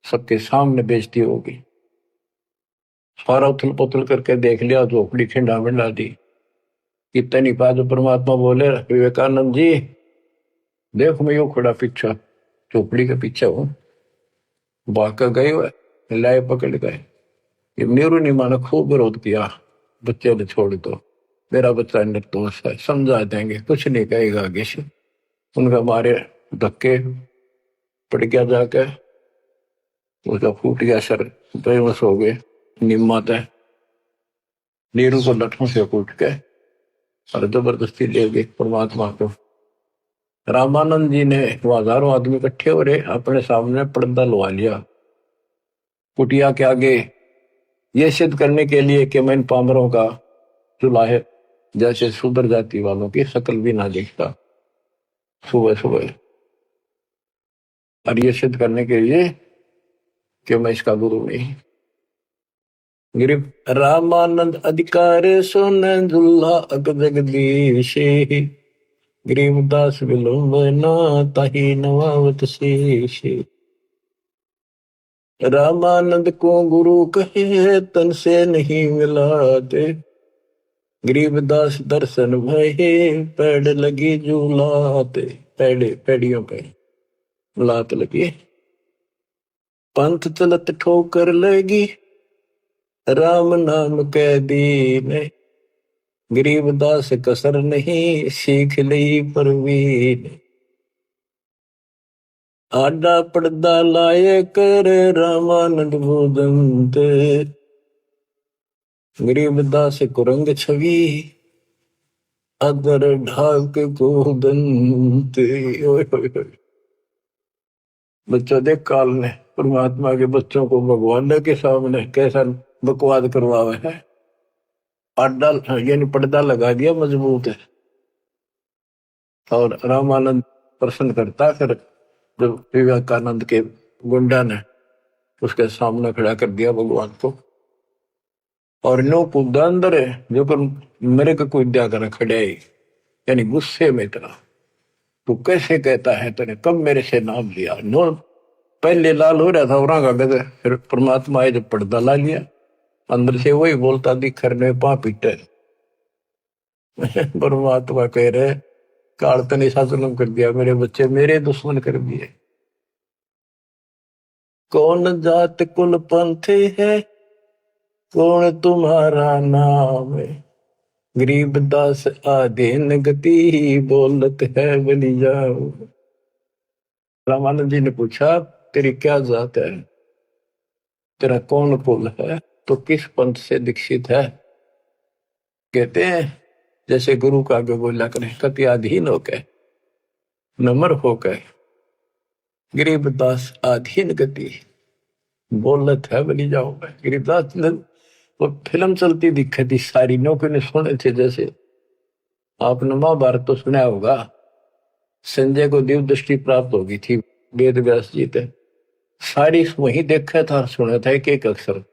सबके सामने बेइज्जती होगी। सारा उथल पुथल करके देख लिया, झोपड़ी खिंडा मिंडा दी। कितनी बात परमात्मा बोले, विवेकानंद जी देखो मैं यो खड़ा पीछा, झोपड़ी के पीछे हूं, भाग गए हुए लाए पकड़ गए। ये नीरू ने माना खूब विरोध किया, बच्चे ने छोड़ दो, मेरा बच्चा निर्दोष है, समझा देंगे, कुछ नहीं कहेगा आगे से। उनका मारे धक्के पड़ गया, जाके उसका फूट गया सर, बेहोश हो गए। निम्मत है नीरू को लठों से कूट के और जबरदस्ती ले गए परमात्मा को। रामानंद जी ने, वो हजारों आदमी इकट्ठे हो रहे, अपने सामने पर्दा लगा लिया कुटिया के आगे, ये सिद्ध करने के लिए कि मैं इन पामरों का जुलाहे जैसे सुधर जाति वालों की शकल भी ना देखता सुबह सुबह, और ये सिद्ध करने के लिए कि मैं इसका गुरु नहीं। गिरिप रामानंद अधिकार सुन दुल्हा अग जगदीश, गरीबदास विलंबना ताही नवावत शेष। रामानंद को गुरु कहे तन से नहीं मिलाते, गरीबदास दर्शन भये पैड़ लगी झूलाते। पैड़ियों पे लात लगी। पंथ चलत ठोकर लगी, राम नाम कै दीन। गरीबदास कसर नहीं, सीख लई परवीन। आडा पड़दा लाए कर, रामानंद भूदंत। गरीबदास कुरंग छवि, अदर ढाक को दंत। बच्चों देख काल ने परमात्मा के बच्चों को भगवान के सामने कैसा बकवाद करवावे है। आडा यानी पर्दा लगा दिया मजबूत है। और रामानंद प्रश्न करता, फिर जब विवेकानंद के गुंडा ने उसके सामने खड़ा कर दिया भगवान को, और नो कूदा अंदर है जो पर मेरे को कोई दिया कर खड़े, यानी गुस्से में इतना, तू कैसे कहता है, तूने कब मेरे से नाम लिया। नो पहले लाल हो रहा था और का गदे, फिर परमात्मा आए जब पर्दा ला लिया, अंदर से वही बोलता दिखर में पा पीटे। परमात्मा कह रहे काल तने ऐसा जुल्म कर दिया, मेरे बच्चे मेरे दुश्मन कर दिए। कौन जात कुल पंथ है, कौन तुम्हारा नाम है। गरीबदास आधीन गति, बोलत है बलि जाओ। रामानंद जी ने पूछा तेरी क्या जात है, तेरा कौन कुल है, तो किस पंथ से दीक्षित है। कहते हैं जैसे गुरु का आगे बोला करें, कत्याधीन होकर नम्र होकर गरीबदास आधीन गति, बोलत है बनी जाओगे। गरीबदास वो फिल्म चलती दिखती थी सारी, नौकरी ने सुने थे। जैसे आपने महाभारत तो सुना होगा, संजय को दिव्य दृष्टि प्राप्त होगी थी वेद व्यास जी थे, सारी वही देखा था सुना था एक एक अक्षर,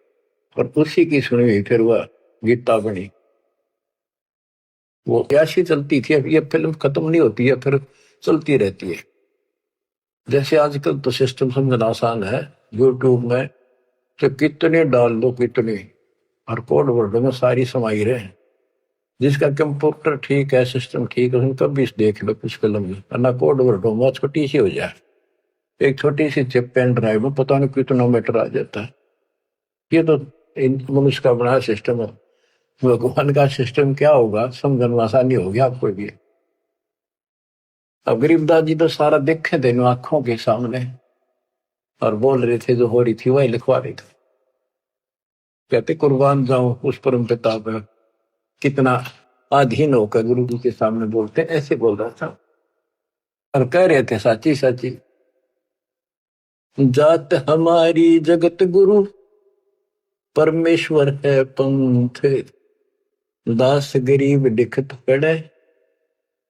और उसी की सुनी हुई फिर वह गीता बनी। वो ऐसी चलती थी, अब ये फिल्म खत्म नहीं होती है, फिर चलती रहती है। जैसे आजकल तो सिस्टम समझना आसान है, यूट्यूब में तो कितने डाल दो कितने, और कोड वर्ड में सारी समाई रहे। जिसका कंप्यूटर ठीक है, सिस्टम ठीक है, उनका भी देख लो कुछ फिल्म में, ना कोड वर्ड में छोटी सी हो जाए, एक छोटी सी चिप पेन ड्राइव में पता नहीं कितना मीटर आ जाता है। ये तो मनुष्य का बना सिस्टम है। भगवान का सिस्टम क्या होगा समझना आसानी होगी आपको भी। अब गरीबदास जी तो सारा देखे थे आंखों के सामने, और बोल रहे थे जो हो रही थी वही लिखवा रहे थे। कहते कुर्बान जाऊं उस परम पिता पर, कितना अधीन होकर गुरु जी के सामने बोलते, ऐसे बोल रहा था। और कह रहे थे साची साची जात हमारी जगत गुरु, परमेश्वर है पंथ। दास गरीब दिखत पड़े,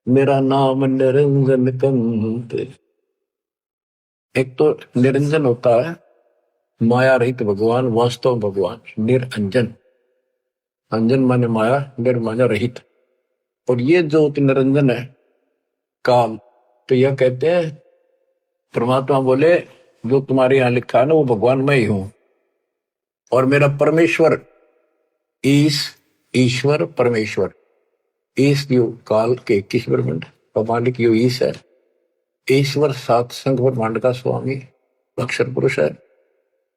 मेरा नाम निरंजन कंत। एक तो निरंजन होता है माया रहित भगवान, वास्तव भगवान निरंजन, अंजन माने माया, निर माने रहित। और ये जो निरंजन है काल, तो यह कहते हैं परमात्मा बोले जो तुम्हारे यहां लिखा है ना वो भगवान मैं ही हूं, और मेरा परमेश्वर ईश्वर परमेश्वर, ईश काल के 21 ब्रह्मांड का मालिक यो ईश है। ईश्वर सात संघ ब्रह्मांड का स्वामी अक्षर पुरुष है,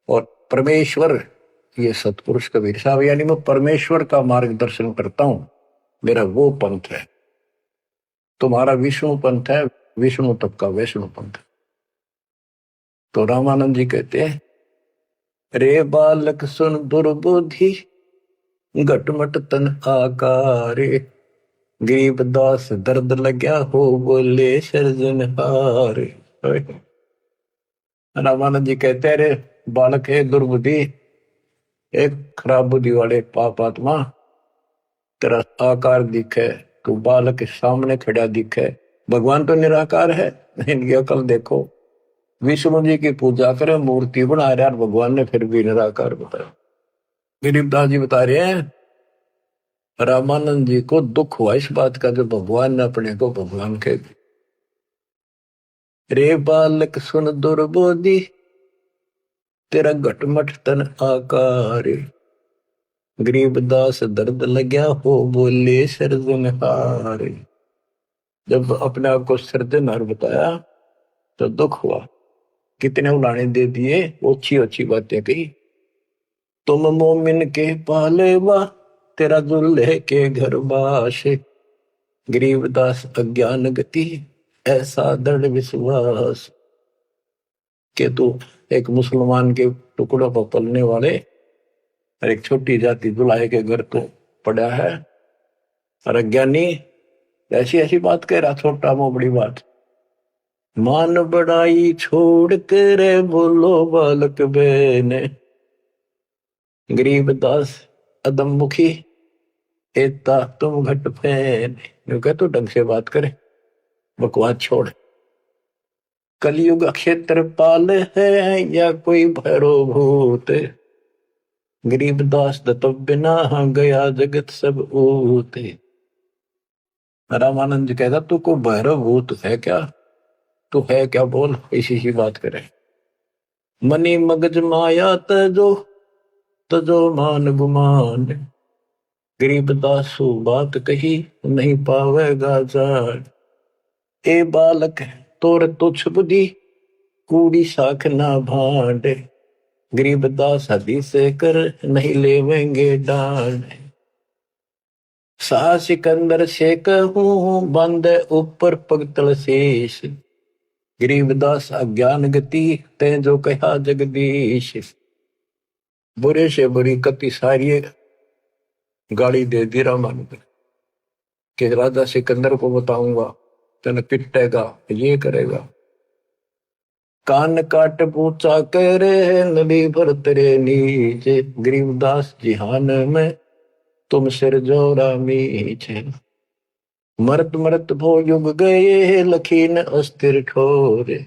और परमेश्वर ये सतपुरुष कबीर साहब, यानी मैं परमेश्वर का मार्गदर्शन करता हूं, मेरा वो पंथ है। तुम्हारा विष्णु पंथ है, विष्णु तक का वैष्णु पंथ। तो रामानंद जी कहते हैं, रे बालक सुन दुर्बुद्धि, घटमट तन आकारे। गरीबदास दर्द लग्या हो, बोले सर्जनहार। रामानंद जी कहते हैं, रे बालक है दुर्बुद्धि, एक खराब बुद्धि वाले पाप आत्मा, तेरा आकार दिखे, तू बालक के सामने खड़ा दिखे। भगवान तो निराकार है, इनकी अकल देखो। विष्णु जी की पूजा करे, मूर्ति बना रहे, और भगवान ने फिर भी निराकार बताया। गरीबदास जी बता रहे हैं रामानंद जी को दुख हुआ इस बात का, जो भगवान ने अपने को भगवान कह दिया। रे बालक सुन दुर्बोधि, तेरा घटमट तन आकार। गरीबदास दर्द लग्या हो, बोले सर्जनहार। जब अपने आप को सर्जनहार बताया तो दुख हुआ। कितने उलाने दे दिए, अच्छी अच्छी बातें कही। तुम मोमिन के पालेवा, तेरा दुल्हे के घर बाश, गरीबदास अज्ञान गति, ऐसा दृढ़ विश्वास। के तू एक मुसलमान के टुकड़ों पर पलने वाले और एक छोटी जाति दुल्हे के घर को पड़ा है, और अज्ञानी ऐसी ऐसी बात कह रहा, छोटा मो बड़ी बात। मान बड़ाई छोड़ कर बोलो बालक बेने, गरीबदास अदम मुखी, एता तुम घट फैन। यूं कह तो ढंग से बात करे, बकवास छोड़। कलयुग क्षेत्रपाल है या कोई भैरव भूत, गरीबदास दत्त बिना गया जगत सब ऊत। रामानंद जी कहता तू को भैरव भूत है क्या, तू है क्या बोल, इसी की बात करे। मनी मगज माया तजो, तजो मान गुमान, गरीबदास बात कही नहीं पावेगा जान। ए बालक तोर तुच्छ बुद्धि, कूड़ी साख ना भांड, गरीबदास हदीस कर नहीं लेवेंगे डांड। सा सिकंदर से कहूं बंद ऊपर पगतल शेष, गरीबदास अज्ञान गति ते जो कहा जगदीश। बुरे से बुरी कति सारी गाड़ी दे दी रामानंद कि राजा सिकंदर को बताऊंगा, तेन पिटेगा, ये करेगा। कान काट पूछा करे नदी भर तेरे नीचे, गरीबदास जिहान में तुम सिर जोरा मीचे। मरत मरत भो युग गए लखीन अस्थिर ठोरे,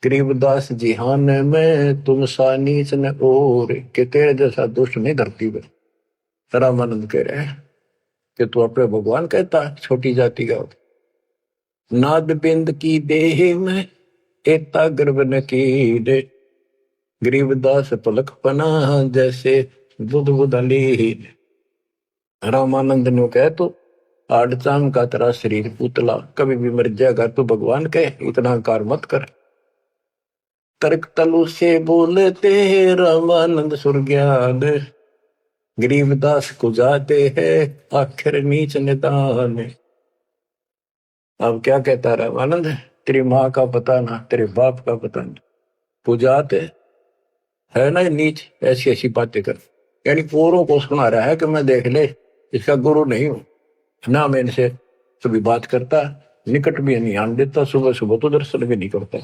गरीबदास जिहान में तुम सा नीच न और। के तेरे जैसा दुष्ट नहीं धरती में। रामानंद कह रहे हैं कि तू अपने भगवान कहता छोटी जाति का। नाद बिंद की देह में एता गर्भ न कीरे, गरीबदास पलक पना जैसे दूध बुदली। रामानंद ने कहे तो आड़चाम का तेरा शरीर पुतला, कभी भी मर जाएगा, तो भगवान कहे इतना अहंकार मत कर। तर्क तलु से बोलते रामानंद सुरज्ञान, गरीबदास को जाते हैं आखिर नीच निदान। अब क्या कहता रामानंद, तेरी माँ का पता ना, तेरे बाप का पता ना, पुजाते है ना नीच, ऐसी ऐसी बातें कर। यानी औरों को सुना रहा है कि मैं देख ले इसका गुरु नहीं हूं ना, मैं इनसे कभी बात करता, निकट भी नहीं आने देता, सुबह सुबह तो दर्शन भी नहीं करता।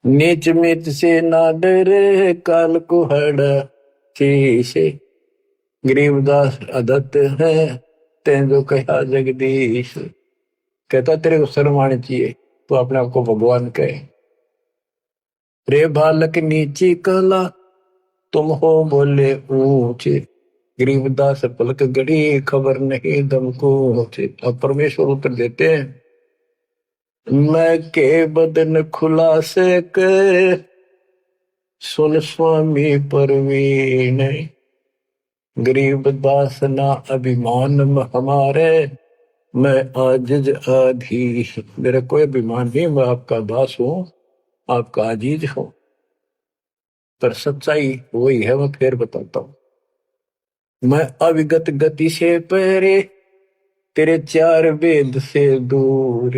नीच मित से ना डरे काल को हड़ा शीशे, गरीबदास अदत्त है ते जो कहा जगदीश। कहता तेरे को शर्म आनी चाहिए, तो अपने आप को भगवान कहे। रे बालक नीची कला तुम हो बोले ऊंचे, गरीबदास पलक गड़ी खबर नहीं दम को। अब परमेश्वर उत्तर देते हैं, मैं के बदन खुलासे के सुन स्वामी परवीन, गरीबदास ना अभिमान हमारे, मैं आजिज आधी। मेरा कोई अभिमान नहीं, मैं आपका दास हूं, आपका आजीज हूं। पर सच्चाई वही है, मैं फिर बताता हूं। मैं अविगत गति से पहरे, तेरे चार वेद से दूर,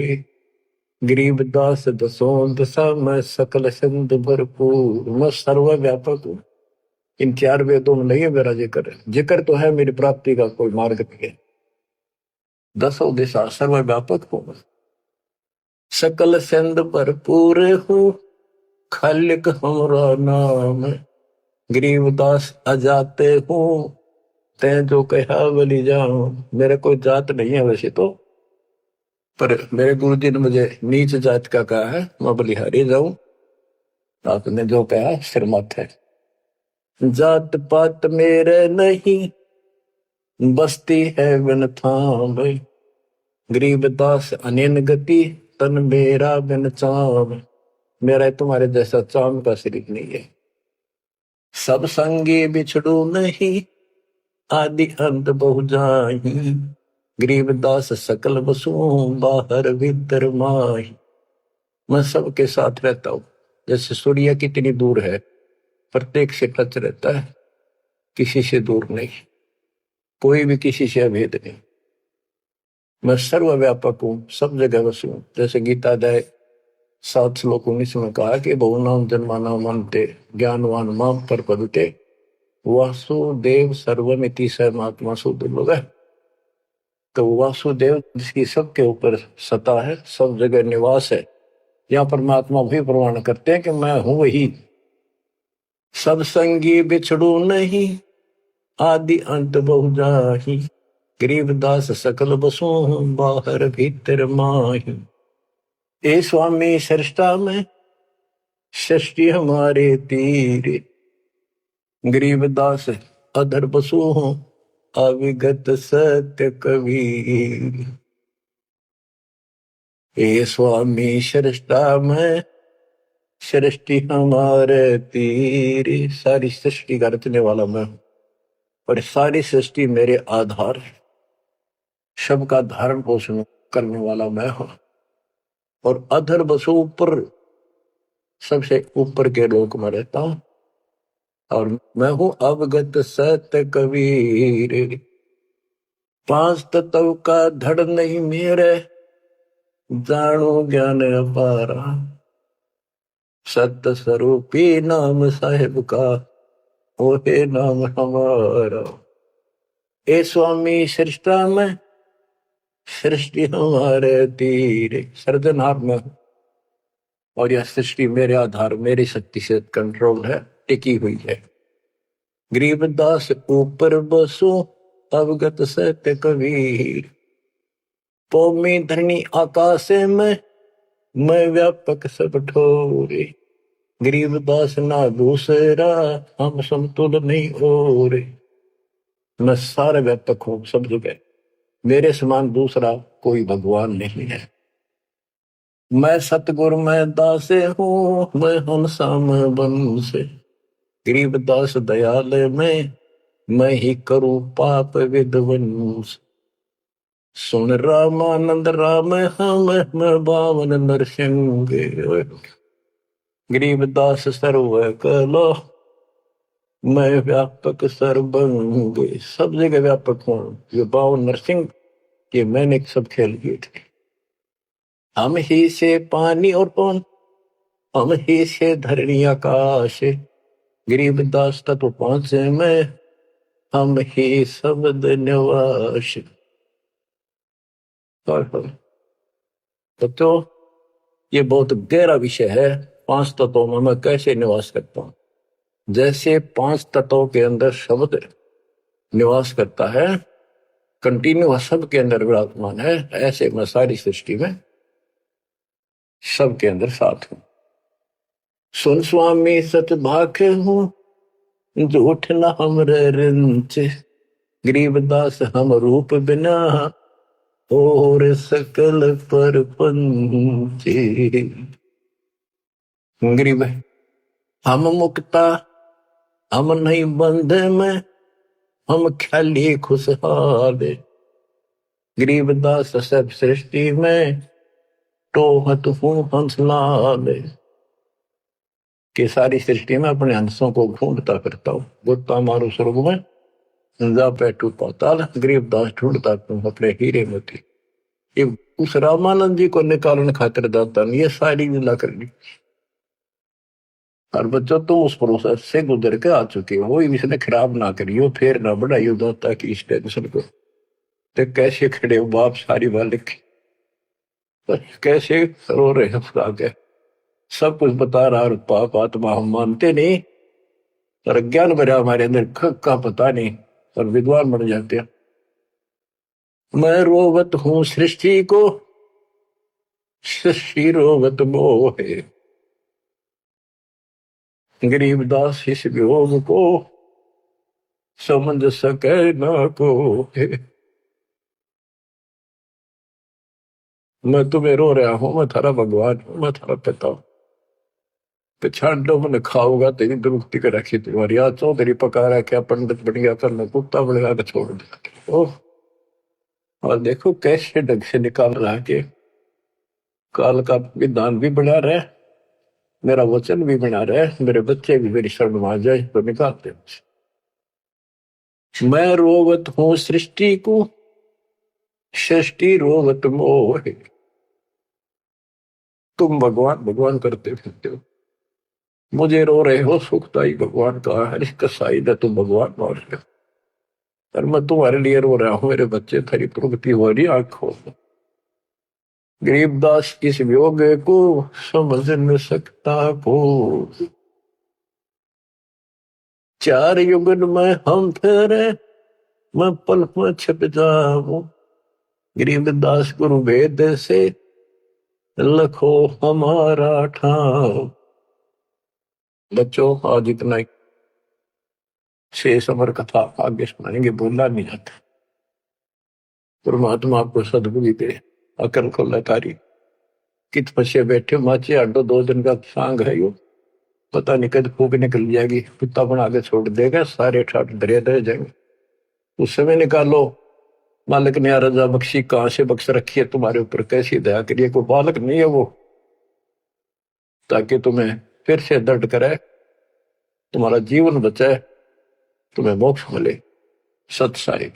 गरीबदास दसों दशा मैं सकल संत भरपूर। मैं सर्वव्यापक हूं, इन चार वेदों में नहीं है मेरा जिक्र। जिक्र तो है मेरी प्राप्ति का कोई मार्ग नहीं है। दसों दिशा सर्वव्यापक हूं, सकल संत भरपूर हूं, खालिक हमरा नाम, गरीबदास अजाते हूं ते जो कहा बलि जाऊं। मेरे कोई जात नहीं है वैसे तो, पर मेरे गुरु जी ने मुझे नीच जात का कहा है, मैं बलिहारी जाऊं। आपने जो कहा सिर मत है। जात पात मेरे नहीं, बस्ती है बिन थाम, गरीबदास अनिन गति तन मेरा बिन चाम। मेरा तुम्हारे जैसा चाम का शरीर नहीं है। सब संगी बिछड़ू नहीं, आदि अंत बहु जाही, गरीबदास सकल बसु बाहर भीतर माही। मैं सबके साथ रहता हूं। जैसे सूर्य कितनी दूर है, प्रत्येक से टच रहता है, किसी से दूर नहीं, कोई भी किसी से अभेद नहीं। मैं सर्वव्यापक हूं, सब जगह वसू हूं। जैसे गीता अध्याय 7 श्लोक 19 में कहा कि बहुनाम जन्माना मनते ज्ञानवान माम प्रपद्यते वासुदेव सर्वमिति स महात्मा सुदुर्लभ है। तो वासुदेव जिसकी सबके ऊपर सत्ता है, सब जगह निवास है, यहाँ परमात्मा भी प्रमाण करते हैं कि मैं हूं वही। सब संगी बिछड़ू नहीं, आदि अंत बहु जाहि, गरीबदास सकल बसु बाहर भीतर माही। ए स्वामी सृष्टा में सृष्टि हमारे तीर, गरीबदास अधर बसु हूं अविगत सत्य कबीर। ए स्वामी सृष्टा में सृष्टि हमारे तीर, सारी सृष्टि का रचने वाला मैं हूं और सारी सृष्टि मेरे आधार, सबका धारण पोषण करने वाला मैं हूं। और अधर बसु ऊपर, सबसे ऊपर के लोक में रहता हूं। और मैं हूं अवगत सत्य कबीर, पांच तत्व का धड़ नहीं मेरे, जानो ज्ञान अपारा, सत्य स्वरूपी नाम साहेब का, ओहे नाम हमारा। ए स्वामी सृष्टा में सृष्टि हमारे तीर, सर्जनहार में, और यह सृष्टि मेरे आधार, मेरी शक्ति से कंट्रोल है, टिकी हुई है। गरीबदास ऊपर बसो अवगत सत्य कबीर, पौमी धरणी आकाश में मैं व्यापक सब ठोरे, गरीबदास ना दूसरा हम समतुल नहीं हो रे। मैं सारे व्यापक हूं सब जगह, मेरे समान दूसरा कोई भगवान नहीं है। मैं सतगुरु मैं दासे हूं, मैं हंसाम बन से, गरीबदास दयाल में मैं ही करूं पाप विध्वंस। सुन रामानंद राम हम बावन नरसिंह, गरीबदास सर्व कलो मैं व्यापक सर्वंग, सब जगह व्यापक हूं। ये 52 नरसिंह, ये मैंने सब खेल किए थे। हम ही से पानी और पवन, हम ही से धरणी आकाश, गरीबदास तत्व 5 में हम ही शब्द निवास। तो ये बहुत गहरा विषय है, 5 तत्वों में मैं कैसे निवास करता हूं। जैसे 5 तत्वों के अंदर शब्द निवास करता है, कंटिन्यू सबके अंदर विराजमान है, ऐसे मैं सारी सृष्टि में सबके अंदर साथ हूं। सुन स्वामी सच भाख हूं, झूठ न हमरे रिंच, गरीबदास हम रूप बिना और सकल पर पंचे। गरीब हम मुक्ता, हम नहीं बंध में, हम ख्याली खुशहाल, गरीबदास सब सृष्टि में टोहत हूं हंसलाल। कि सारी सृष्टि में अपने हंसों को ढूंढता फिरता हूं, गोता मारू स्वर्ग में जा बैठू पाताल, गरीबदास ढूंढता तुम अपने हीरे मोती। ये उस रामानंद जी को निकालने खातिर जाता नहीं, ये सारी लीला करनी। और बच्चों तुम उस प्रोसेस से गुजर के आ चुके हो, वो इसने खराब ना करियो, फिर ना बढ़ाइयो दाता की इस टेंशन को। तो कैसे खड़े हो बाप, सारी बात लिखी, कैसे रो रहे हैं फुला के, सब कुछ बता रहा, और पाप आत्मा हम मानते नहीं, और अज्ञान भरा हमारे अंदर का पता नहीं, और विद्वान बन जाते हैं। मैं रोवत हूं सृष्टि को, सृष्टि रोवत मोहे, गरीबदास इस वियोग को समझ सके ना को। मैं तुम्हें रो रहा हूं, मैं थारा भगवान हूं, मैं थारा पिता हूं। पिछाड़ो मन खाओगा तेरी दुरुक्ति कर रखी तुम्हारी, आज चौधरी पका रखा, पंडित बन गया, करना कुत्ता बनेगा के छोड़ दिया। और देखो कैसे ढंग से निकाल रहा के काल का विधान भी बना रहे, मेरा वचन भी बना रहे, मेरे बच्चे भी मेरी शरण में आ जाए तो निकालते मुझे। मैं रोवत हूं सृष्टि को, सृष्टि रोवत मोह। तुम भगवान भगवान करते फिरते हो, मुझे रो रहे हो, सुखदाई भगवान का है, कसाई ने तुम भगवान मान रहे हो, पर मैं तुम्हारे लिए रो रहा हूं, मेरे बच्चे तेरी प्रगति हो रही आंखों में। गरीबदास इस वियोग को समझ न सकता को, चार युगन में हम फेरे, मैं पल में छिप जाऊं। गरीबदास गुरु वेद से लखो हमारा ठाव। बच्चों आज इतना ही, शेष अमर कथा आगे सुनाएंगे, बोलना नहीं जाता। परमात्मा आपको सदबुद्धि दे, अकल को लतारी कित पछे बैठे माचे अड्डो, 2 दिन का सांग है यो, पता नहीं कद फूक निकल जाएगी, कुत्ता बना के छोड़ देगा, सारे ठाट दरिया रह जाएंगे। उस समय निकालो, मालिक ने रजा बख्शी, कहां से बख्श रखी है तुम्हारे ऊपर, कैसी दया करिए, कोई बालक नहीं है वो, ताकि तुम्हें फिर से दर्द करे, तुम्हारा जीवन बचाए, तुम्हें मोक्ष मिले। सत साहिब।